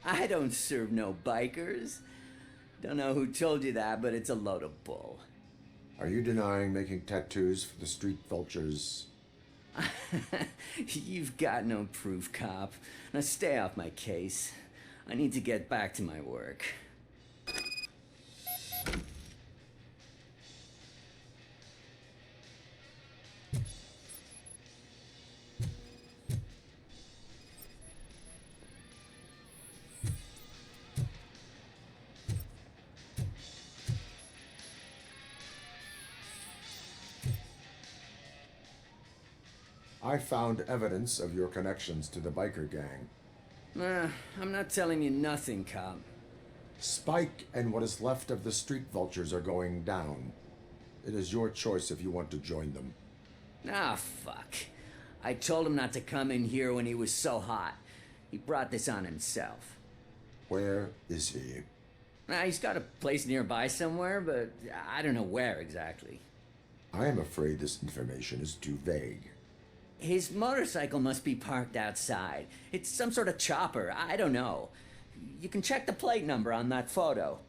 I don't serve no bikers. Don't know who told you that, but it's a load of bull.
Are you denying making tattoos for the street vultures?
You've got no proof, cop. Now stay off my case. I need to get back to my work.
I found evidence of your connections to the biker gang.
I'm not telling you nothing, cop.
Spike and what is left of the street vultures are going down. It is your choice if you want to join them.
Ah, fuck. I told him not to come in here when he was so hot. He brought this on himself.
Where is he?
He's got a place nearby somewhere, but I don't know where exactly.
I am afraid this information is too vague.
His motorcycle must be parked outside. It's some sort of chopper. I don't know. You can check the plate number on that photo.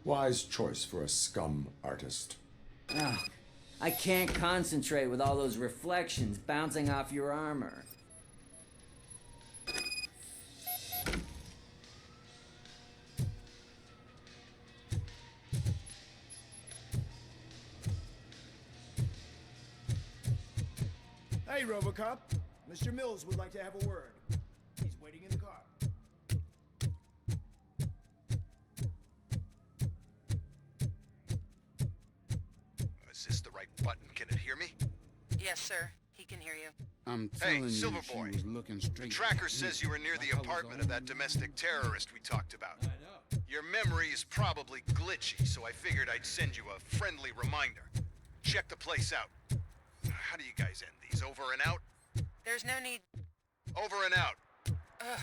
Wise choice for a scum artist.
Oh, I can't concentrate with all those reflections bouncing off your armor.
Hey, ROBOCOP. Mr. Mills would like to have a word. He's waiting in the car.
Is this the right button? Can it hear me?
Yes, sir. He can hear you.
I'm
telling
hey,
you,
Silver
she
Boy.
was looking straight
The tracker
at
says
me.
you were near the
Like I was
apartment of that
on
domestic terrorist we talked about. Your memory is probably glitchy, so I figured I'd send you a friendly reminder. Check the place out. How do you guys end these? Over and out?
There's no need.
Over and out.
Ugh.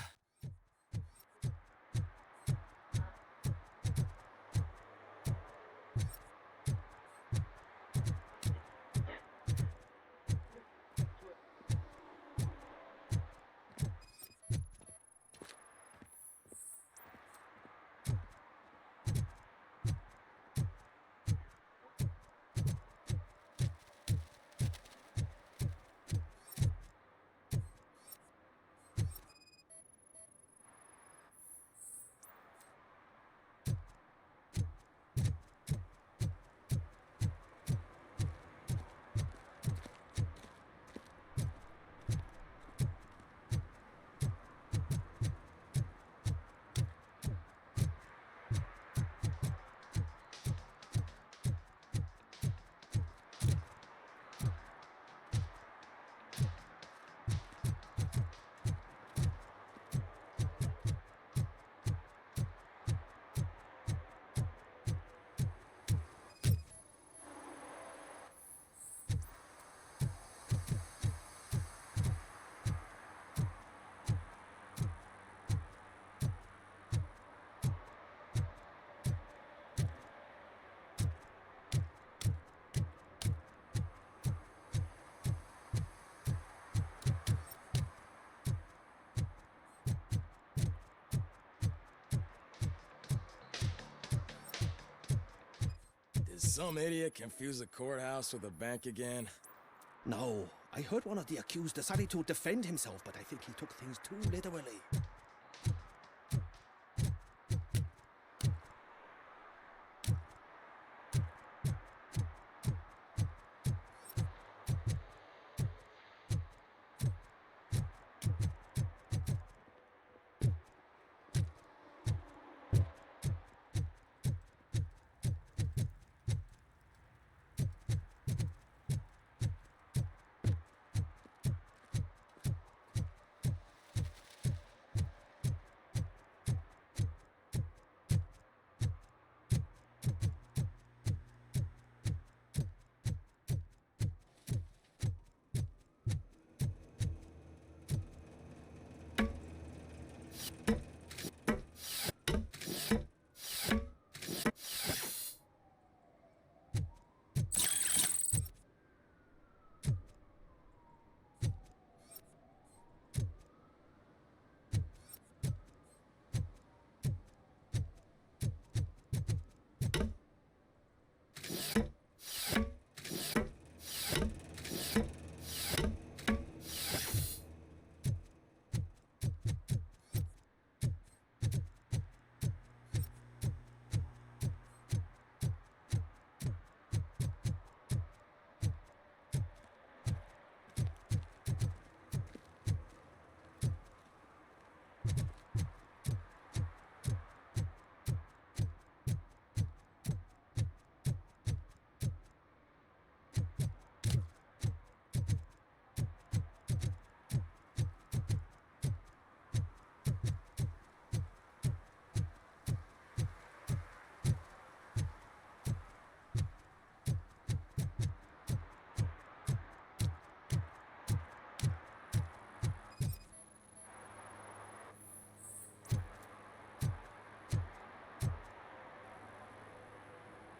Did some idiot confuse the courthouse with a bank again?
No, I heard one of the accused decided to defend himself, but I think he took things too literally.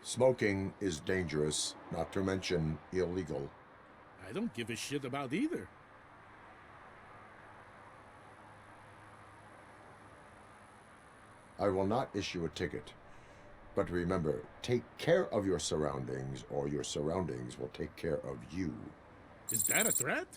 Smoking is dangerous, not to mention illegal.
I don't give a shit about either.
I will not issue a ticket. But remember, take care of your surroundings, or your surroundings will take care of you.
Is that a threat?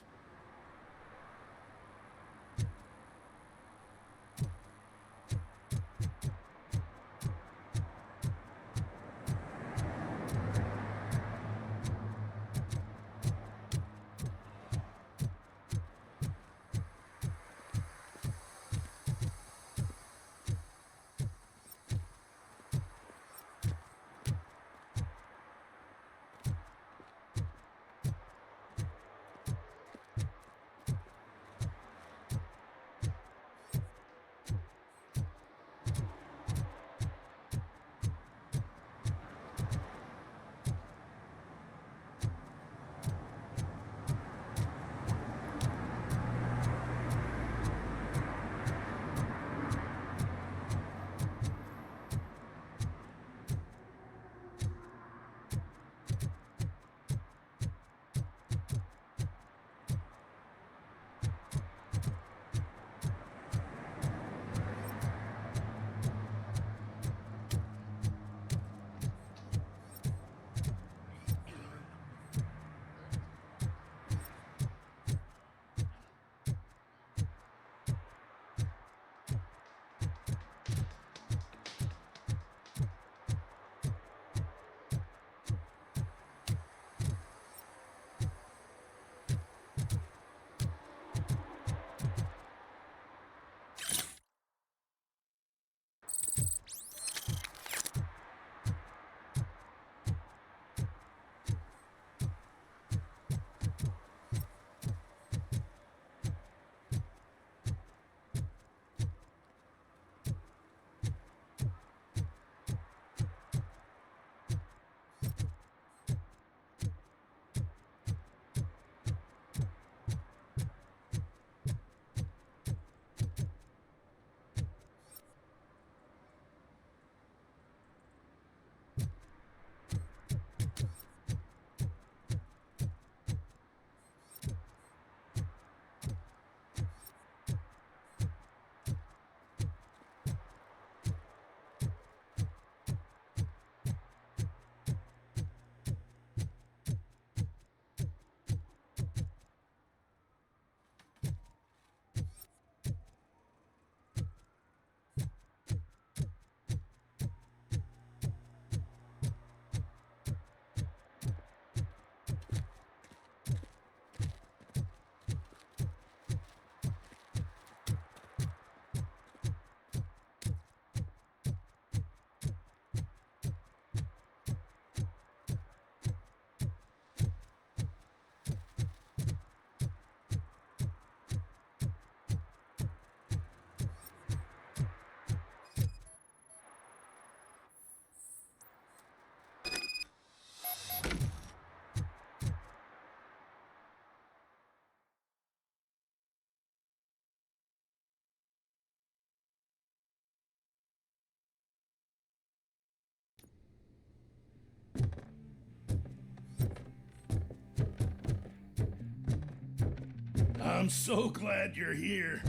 I'm so glad you're here.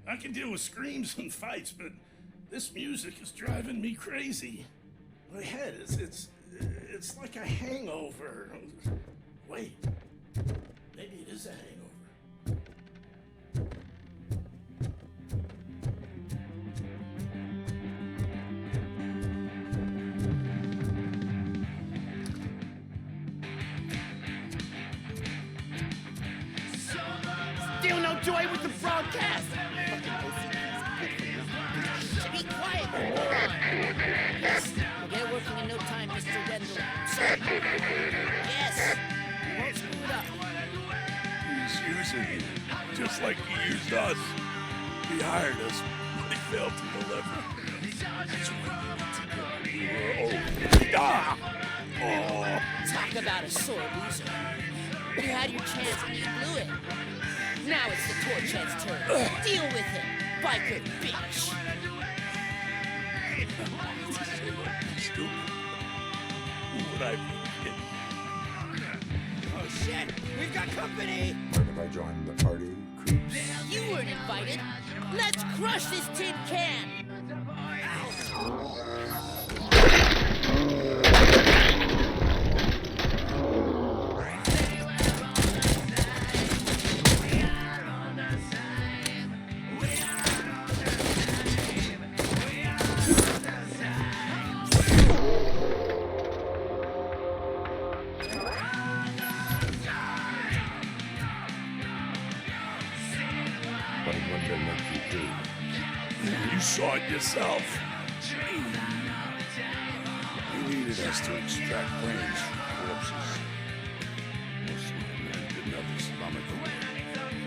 I can deal with screams and fights, but this music is driving me crazy. My head it's like a hangover. Wait, maybe it is a hangover.
Still no joy with the broadcast.
Be quiet. Yes, we'll get working in no time, Mr. Wendell. Sorry. Yes. We won't screw it up.
He's using you, just like he used us. He hired us, but he failed to deliver. That's why we need to go. Oh.
Talk about a sore loser. You had your chance and you blew it. Now it's the Torchhead's turn. Deal with him, biker bitch.
what I mean.
Oh shit! We've got company!
Mind if I join the party, creeps?
You weren't invited! Let's crush this tin can!
What did Wonder make you do?
You saw it yourself.
You needed us to extract brains from corpses. Most of the men didn't have the stomach for it.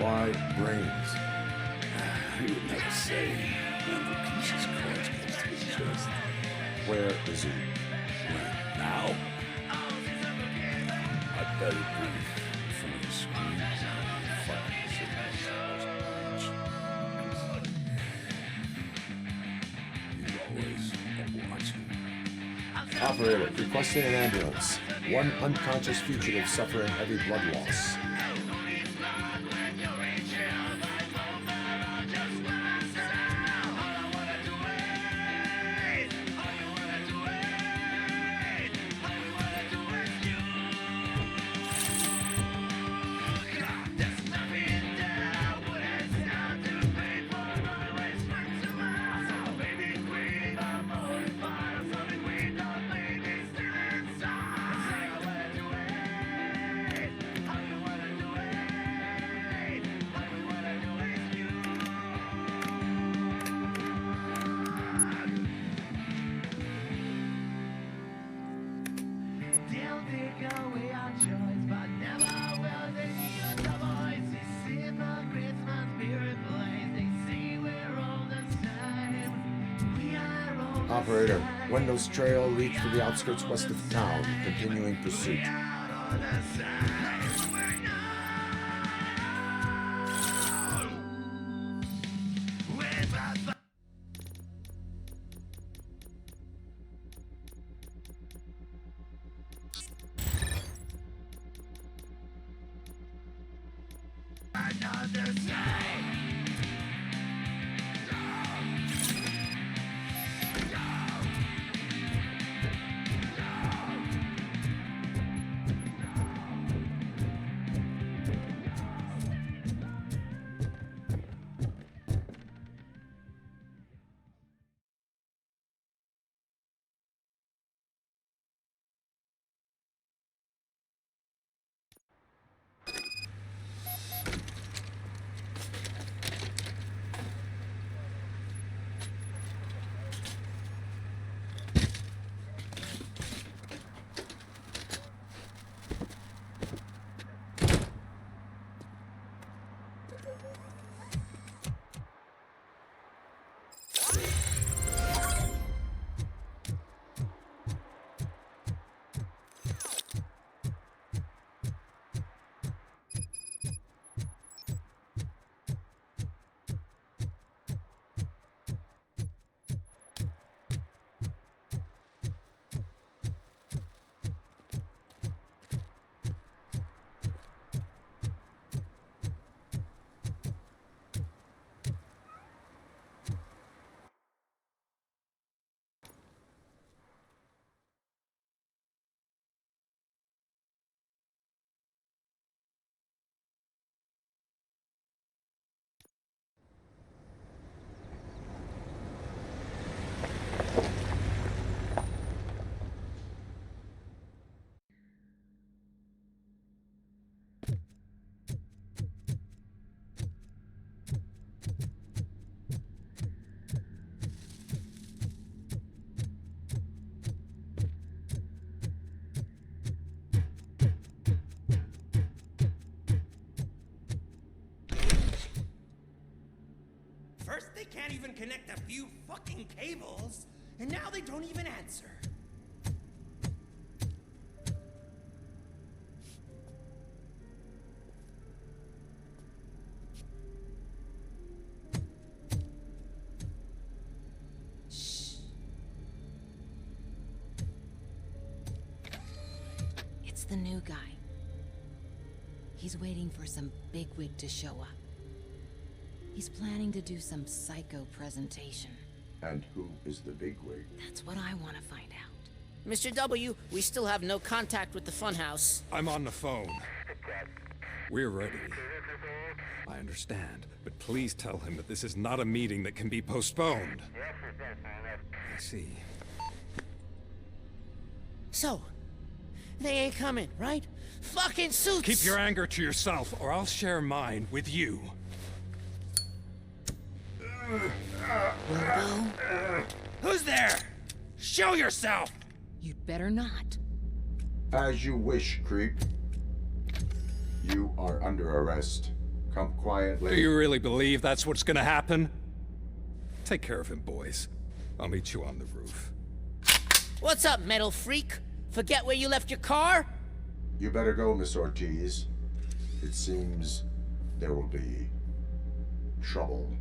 Why brains?
He would never say. Mental pieces cards close to his chest.
Where is he?
Now? I better brief in front of the screen. Fucking signals. He's always watching.
Operator, requesting an ambulance. One unconscious fugitive suffering heavy blood loss. Operator, Wendell's trail leads to the outskirts west of town, continuing pursuit.
First, they can't even connect a few fucking cables, and now they don't even answer.
the new guy. He's waiting for some bigwig to show up. He's planning to do some psycho presentation.
And who is the bigwig?
That's what I want to find out.
Mr. W, we still have no contact with the funhouse.
I'm on the phone. We're ready. I understand, but please tell him that this is not a meeting that can be postponed. I see.
So, they ain't coming, right? Fucking suits!
Keep your anger to yourself, or I'll share mine with you.
Robo?
Who's there? Show yourself!
You'd better not.
As you wish, creep. You are under arrest. Come quietly.
Do you really believe that's what's gonna happen? Take care of him, boys. I'll meet you on the roof.
What's up, metal freak? Forget where you left your car?
You better go, Miss Ortiz. It seems there will be trouble.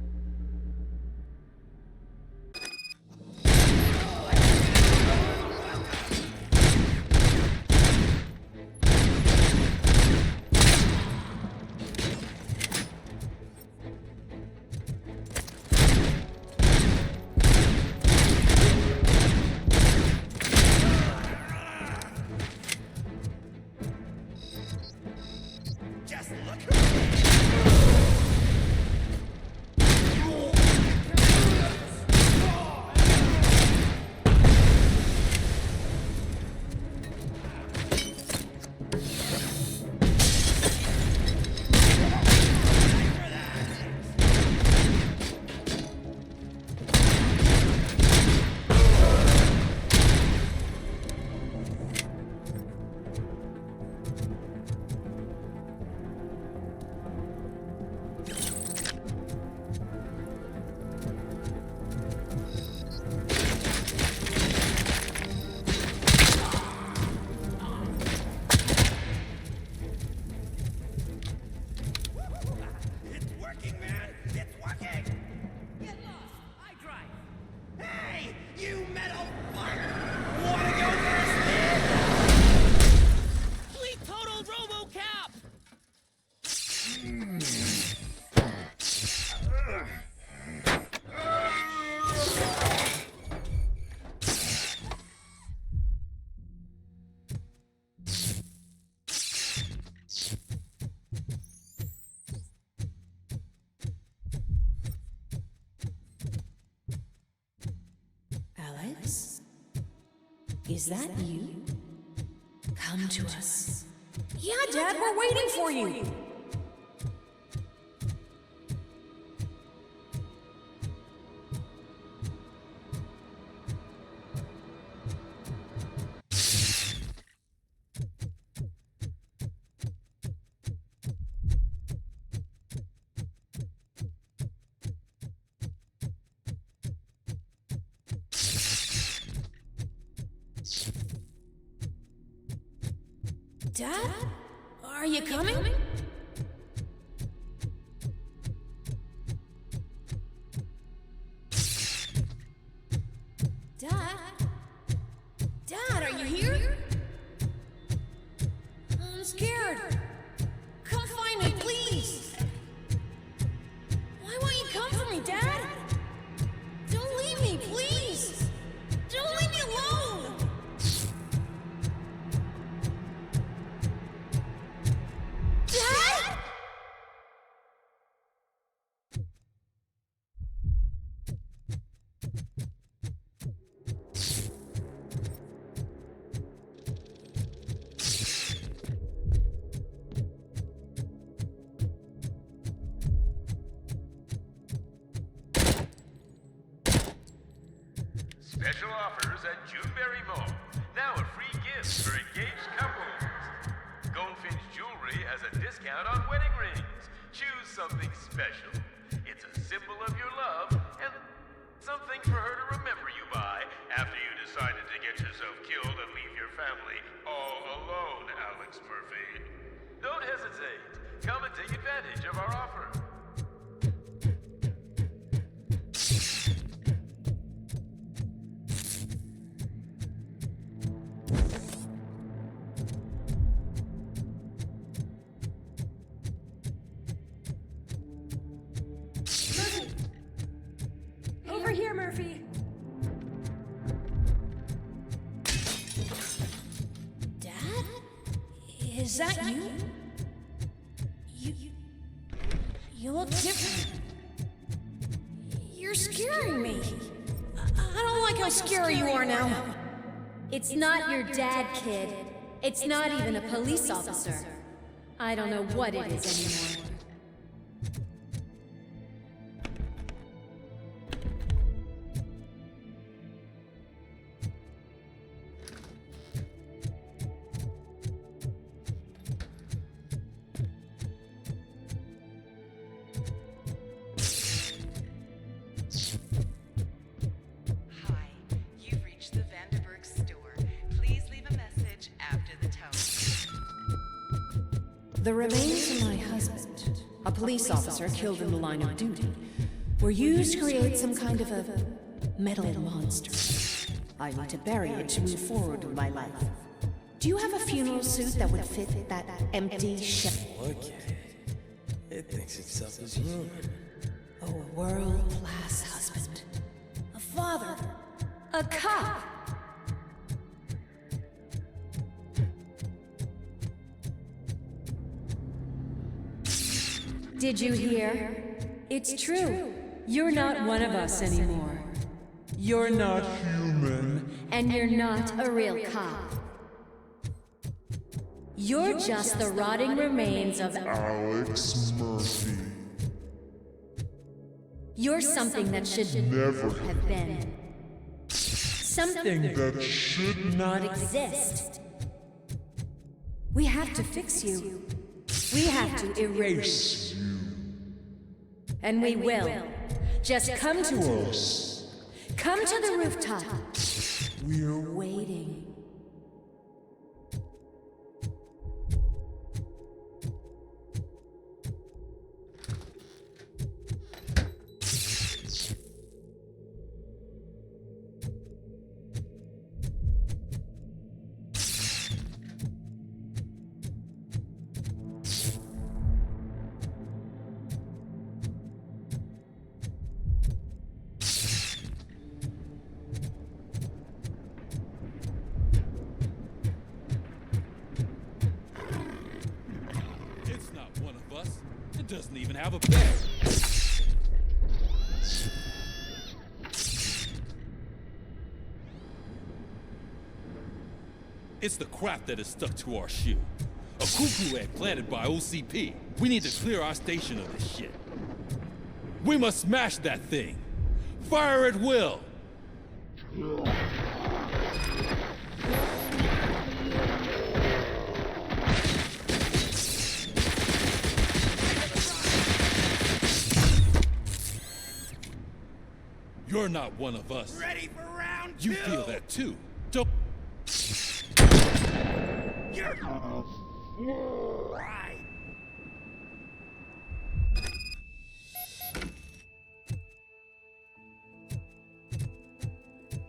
Is that you? Come to us.
Yeah, Dad, we're waiting for you. Dad? Are you coming? Dad? Dad, are you here? I'm scared. Come find me, please. Why won't you come for me, Dad? Don't leave me, please. Don't leave me alone. Dad?
Special offers at Juneberry Mall. Now a free gift for engaged couples. Goldfinch Jewelry has a discount on wedding rings. Choose something special. It's a symbol of your love and something for her to remember you by after you decided to get yourself killed and leave your family all alone, Alex Murphy. Don't hesitate. Come and take advantage of our offer.
Is that you? You look different. You're scaring me. I don't like how scary you are now.
It's not your dad, kid. It's not even a police officer. I don't know what it is anymore.
The remains of my husband, a police officer killed in the line of duty, were used to create some kind of a metal monster. I need to bury it to move forward with my life. Do you have a funeral suit that would fit that empty shell?
Look at it. It thinks itself as human.
A world-class husband.
A father.
A cop. Did you hear? It's true. You're not one of us anymore. You're not human. And you're not a real cop. You're just the rotting remains of
Alex Murphy.
You're something that should never have been. Something
that should
not exist. We have to fix you. We have to erase you. And we will. Just come to us. Come to the rooftop. We're waiting.
Doesn't even have a bed. It's the crap that is stuck to our shoe. A cuckoo egg planted by OCP. We need to clear our station of this shit. We must smash that thing. Fire at will. You're not one of us.
Ready for round two?
You feel that too. Don't.
You're right.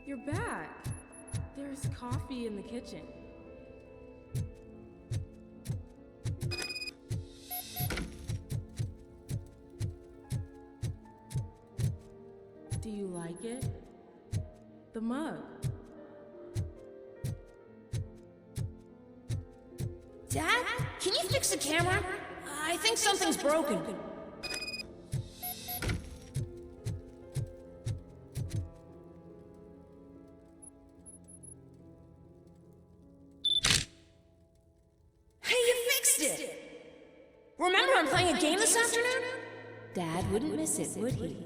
You're back. There's coffee in the kitchen. Do you like it? The mug.
Dad, can you fix the camera? I think something's broken. Hey, you fixed it! Remember I'm playing a game this afternoon?
Dad wouldn't miss it, would he?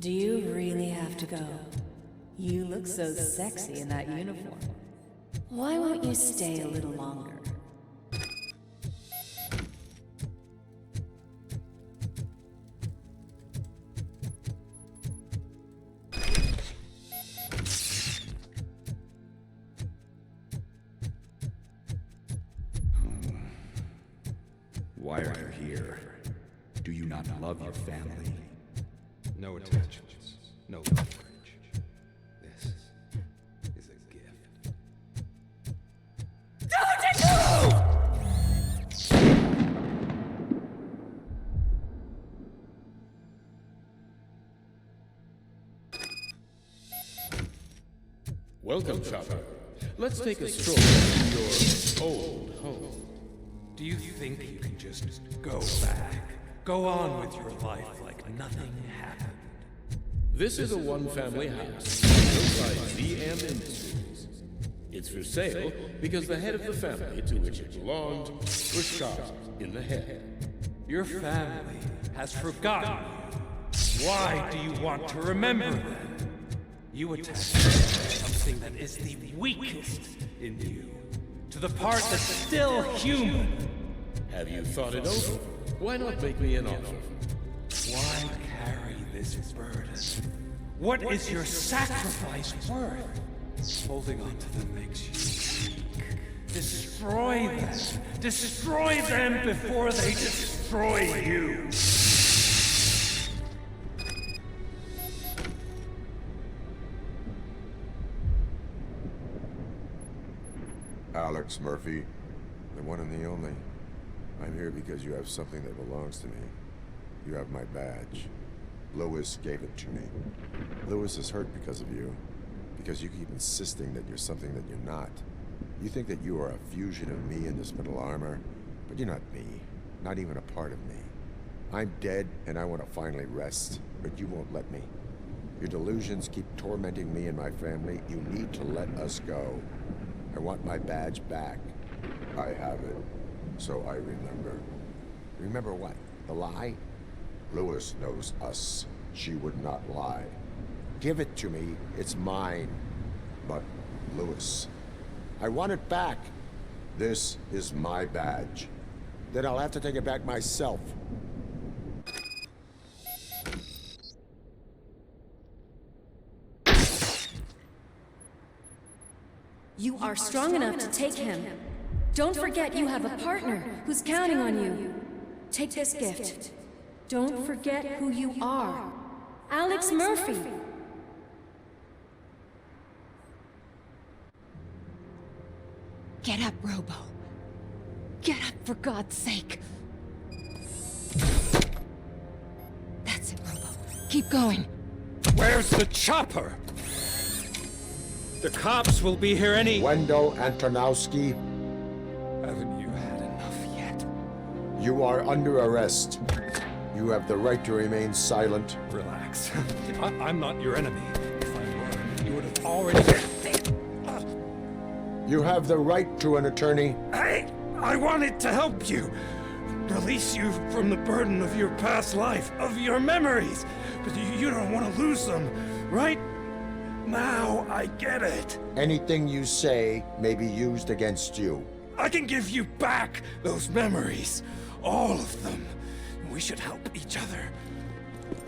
Do you really have to go? You look so sexy in that uniform. Why won't you stay a little longer?
Why are you here? Do you not love your family?
No attachments, no leverage. This is a gift.
Welcome, Chopper. Let's take a stroll to your old home.
Do you think you can just go back? Go on with your life like nothing happened?
This is a one-family house built by ZM Industries. It's for sale because the head of the family to which it belonged was shot in the head.
Your family has forgotten you. Why do you want to remember them? You attacked something that is the weakest in you, to the part that's still human.
Have you thought it over? Why not make me an offer?
Why carry this burden? What is your sacrifice worth? Holding on to them makes you weak. Destroy them. Destroy them before they destroy you.
Alex Murphy, the one and the only. I'm here because you have something that belongs to me. You have my badge. Lewis gave it to me. Lewis is hurt because of you. Because you keep insisting that you're something that you're not. You think that you are a fusion of me in this metal armor, but you're not me. Not even a part of me. I'm dead, and I want to finally rest, but you won't let me. Your delusions keep tormenting me and my family. You need to let us go. I want my badge back. I have it. So I remember. Remember what? The lie? Lewis knows us. She would not lie. Give it to me. It's mine. But, Lewis, I want it back. This is my badge. Then I'll have to take it back myself.
You are strong enough to take him. Don't forget you have a partner who's counting on you. Take this gift. Don't forget who you are. Alex Murphy.
Get up, Robo. Get up, for God's sake. That's it, Robo. Keep going.
Where's the chopper? The cops will be here any—
Wendell Antonowski.
Haven't you had enough yet?
You are under arrest. You have the right to remain silent.
Relax. I'm not your enemy. If I were, you would have already—
You have the right to an attorney.
I wanted to help you. Release you from the burden of your past life, of your memories. But you don't want to lose them, right? Now I get it.
Anything you say may be used against you.
I can give you back those memories. All of them. We should help each other.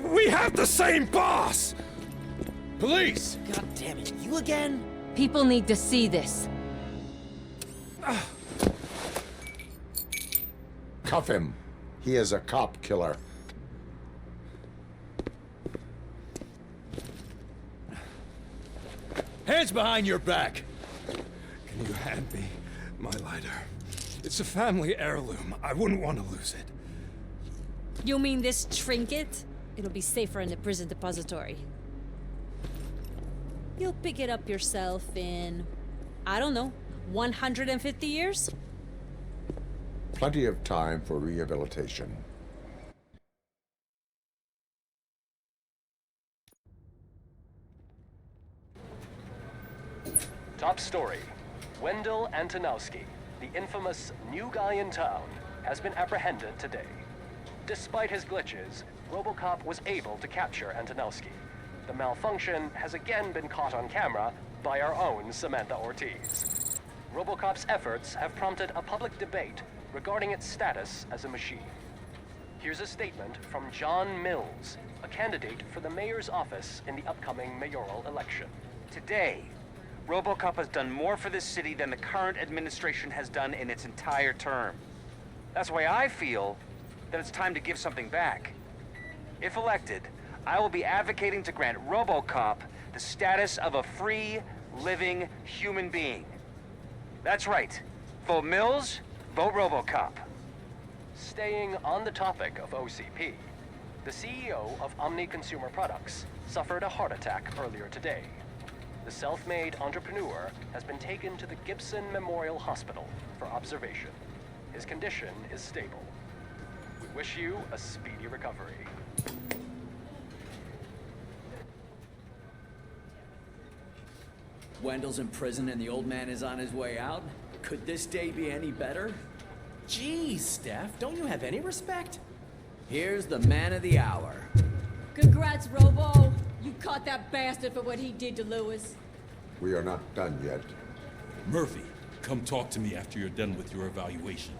We have the same boss!
Police!
God damn it, you again?
People need to see this.
Cuff him. He is a cop killer.
Hands behind your back!
Can you hand me my lighter? It's a family heirloom. I wouldn't want to lose it.
You mean this trinket? It'll be safer in the prison depository. You'll pick it up yourself in, I don't know, 150 years?
Plenty of time for rehabilitation.
Top story. Wendell Antonowski, the infamous new guy in town, has been apprehended today. Despite his glitches, ROBOCOP was able to capture Antonowski. The malfunction has again been caught on camera by our own Samantha Ortiz. ROBOCOP's efforts have prompted a public debate regarding its status as a machine. Here's a statement from John Mills, a candidate for the mayor's office in the upcoming mayoral election.
Today, ROBOCOP has done more for this city than the current administration has done in its entire term. That's why I feel that it's time to give something back. If elected, I will be advocating to grant ROBOCOP the status of a free, living human being. That's right. Vote Mills, vote ROBOCOP.
Staying on the topic of OCP, the CEO of Omni Consumer Products suffered a heart attack earlier today. The self-made entrepreneur has been taken to the Gibson Memorial Hospital for observation. His condition is stable. We wish you a speedy recovery.
Wendell's in prison and the old man is on his way out? Could this day be any better?
Jeez, Steph, don't you have any respect?
Here's the man of the hour.
Congrats, Robo. You caught that bastard for what he did to Lewis.
We are not done yet.
Murphy, come talk to me after you're done with your evaluation.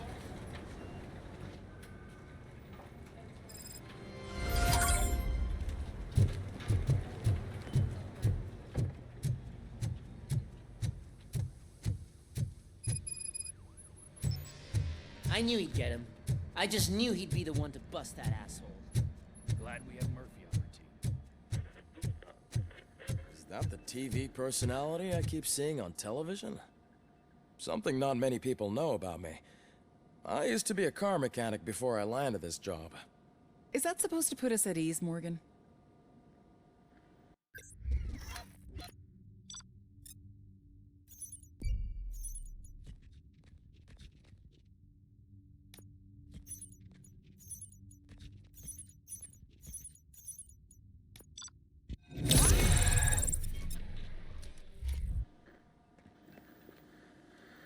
I knew he'd get him. I just knew he'd be the one to bust that asshole.
Glad we have Murphy on our team.
Is that the TV personality I keep seeing on television? Something not many people know about me. I used to be a car mechanic before I landed this job.
Is that supposed to put us at ease, Morgan?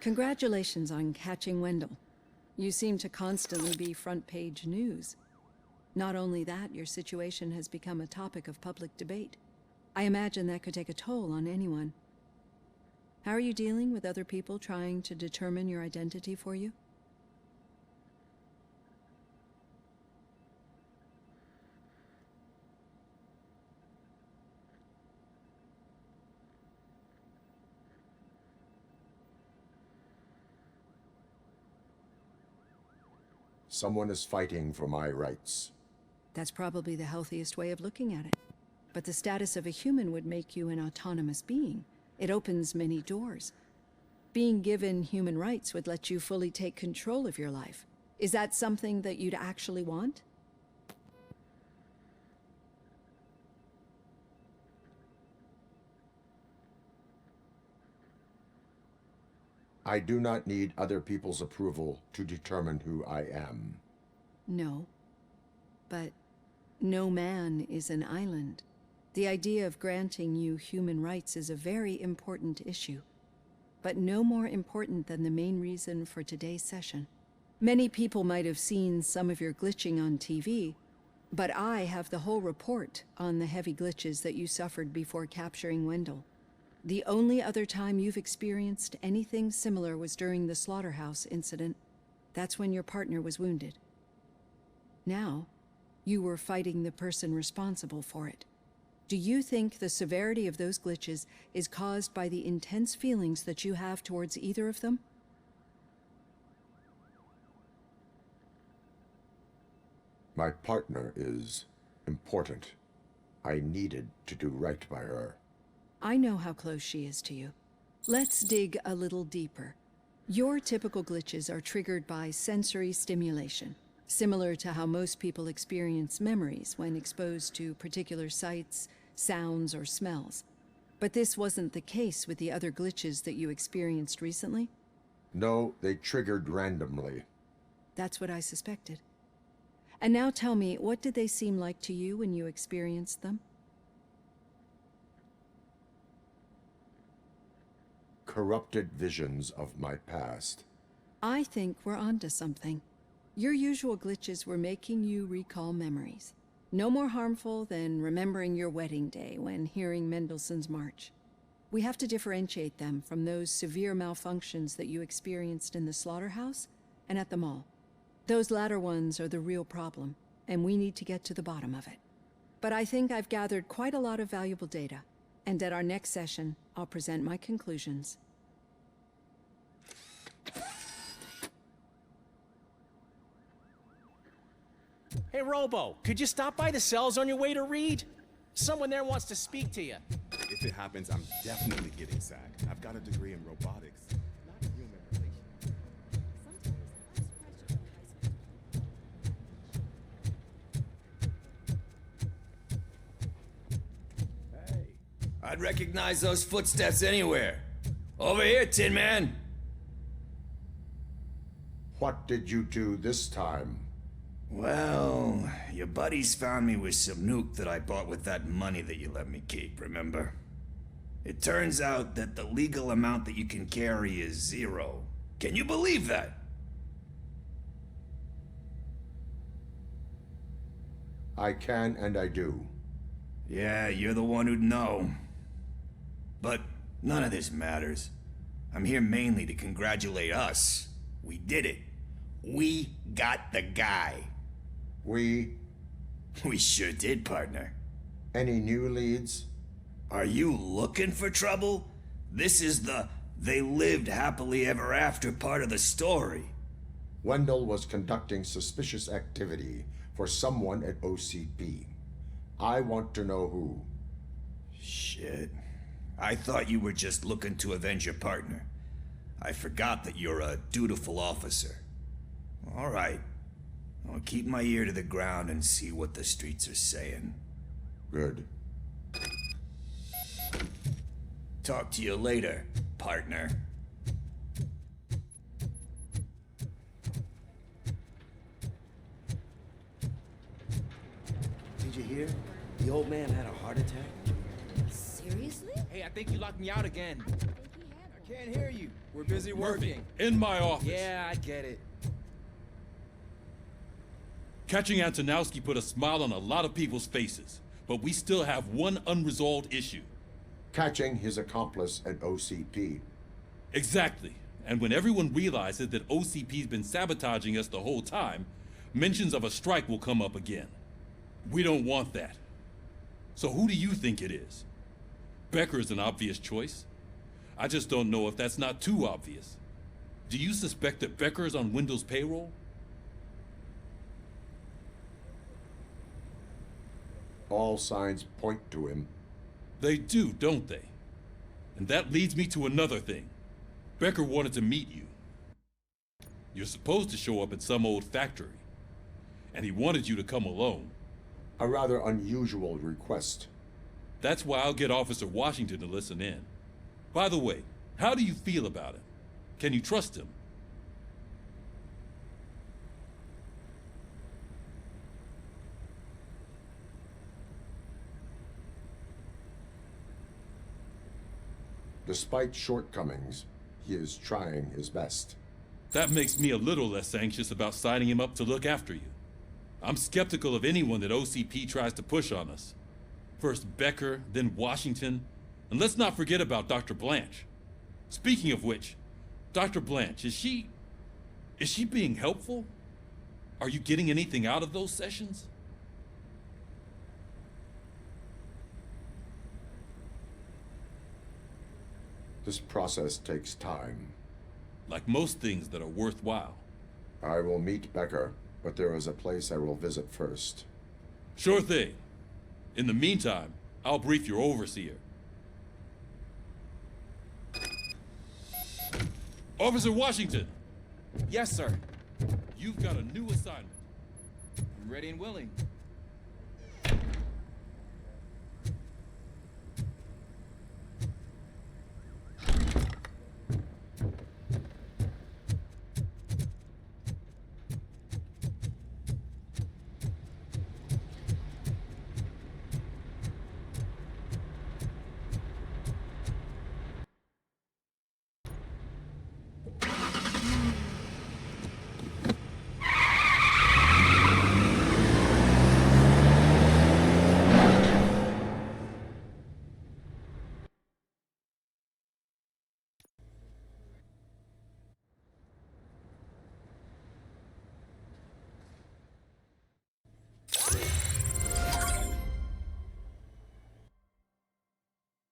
Congratulations on catching Wendell. You seem to constantly be front-page news. Not only that, your situation has become a topic of public debate. I imagine that could take a toll on anyone. How are you dealing with other people trying to determine your identity for you?
Someone is fighting for my rights.
That's probably the healthiest way of looking at it. But the status of a human would make you an autonomous being. It opens many doors. Being given human rights would let you fully take control of your life. Is that something that you'd actually want?
I do not need other people's approval to determine who I am.
No. But no man is an island. The idea of granting you human rights is a very important issue, but no more important than the main reason for today's session. Many people might have seen some of your glitching on TV, but I have the whole report on the heavy glitches that you suffered before capturing Wendell. The only other time you've experienced anything similar was during the slaughterhouse incident. That's when your partner was wounded. Now, you were fighting the person responsible for it. Do you think the severity of those glitches is caused by the intense feelings that you have towards either of them?
My partner is important. I needed to do right by her.
I know how close she is to you. Let's dig a little deeper. Your typical glitches are triggered by sensory stimulation, similar to how most people experience memories when exposed to particular sights, sounds, or smells. But this wasn't the case with the other glitches that you experienced recently?
No, they triggered randomly.
That's what I suspected. And now tell me, what did they seem like to you when you experienced them?
Corrupted visions of my past.
I think we're onto something. Your usual glitches were making you recall memories. No more harmful than remembering your wedding day when hearing Mendelssohn's March. We have to differentiate them from those severe malfunctions that you experienced in the slaughterhouse and at the mall. Those latter ones are the real problem, and we need to get to the bottom of it. But I think I've gathered quite a lot of valuable data, and at our next session, I'll present my conclusions.
Hey, Robo, could you stop by the cells on your way to Reed? Someone there wants to speak to you.
If it happens, I'm definitely getting sacked. I've got a degree in robotics. Not human relations.
I'd recognize those footsteps anywhere. Over here, Tin Man.
What did you do this time?
Well, your buddies found me with some nuke that I bought with that money that you let me keep, remember? It turns out that the legal amount that you can carry is 0. Can you believe that?
I can and I do.
Yeah, you're the one who'd know. But none of this matters. I'm here mainly to congratulate us. We did it. We got the guy.
We
sure did, partner.
Any new leads?
Are you looking for trouble? This is the they lived happily ever after part of the story.
Wendell was conducting suspicious activity for someone at OCP. I want to know who.
Shit. I thought you were just looking to avenge your partner. I forgot that you're a dutiful officer. All right. I'll keep my ear to the ground and see what the streets are saying.
Good.
Talk to you later, partner.
Did you hear? The old man had a heart attack.
Seriously?
Hey, I think you locked me out again.
I can't hear you. We're busy working.
In my office.
Yeah, I get it.
Catching Antonowski put a smile on a lot of people's faces, but we still have one unresolved issue.
Catching his accomplice at OCP.
Exactly. And when everyone realizes that OCP's been sabotaging us the whole time, mentions of a strike will come up again. We don't want that. So who do you think it is? Becker's an obvious choice. I just don't know if that's not too obvious. Do you suspect that Becker's on Wendell's payroll?
All signs point to him.
They do, don't they? And that leads me to another thing. Becker wanted to meet you. You're supposed to show up at some old factory. And he wanted you to come alone.
A rather unusual request.
That's why I'll get Officer Washington to listen in. By the way, how do you feel about him? Can you trust him?
Despite shortcomings, he is trying his best.
That makes me a little less anxious about signing him up to look after you. I'm skeptical of anyone that OCP tries to push on us. First Becker, then Washington, and let's not forget about Dr. Blanche. Speaking of which, Dr. Blanche, is she being helpful? Are you getting anything out of those sessions?
This process takes time.
Like most things that are worthwhile.
I will meet Becker, but there is a place I will visit first.
Sure thing. In the meantime, I'll brief your overseer. Officer Washington!
Yes, sir.
You've got a new assignment.
I'm ready and willing.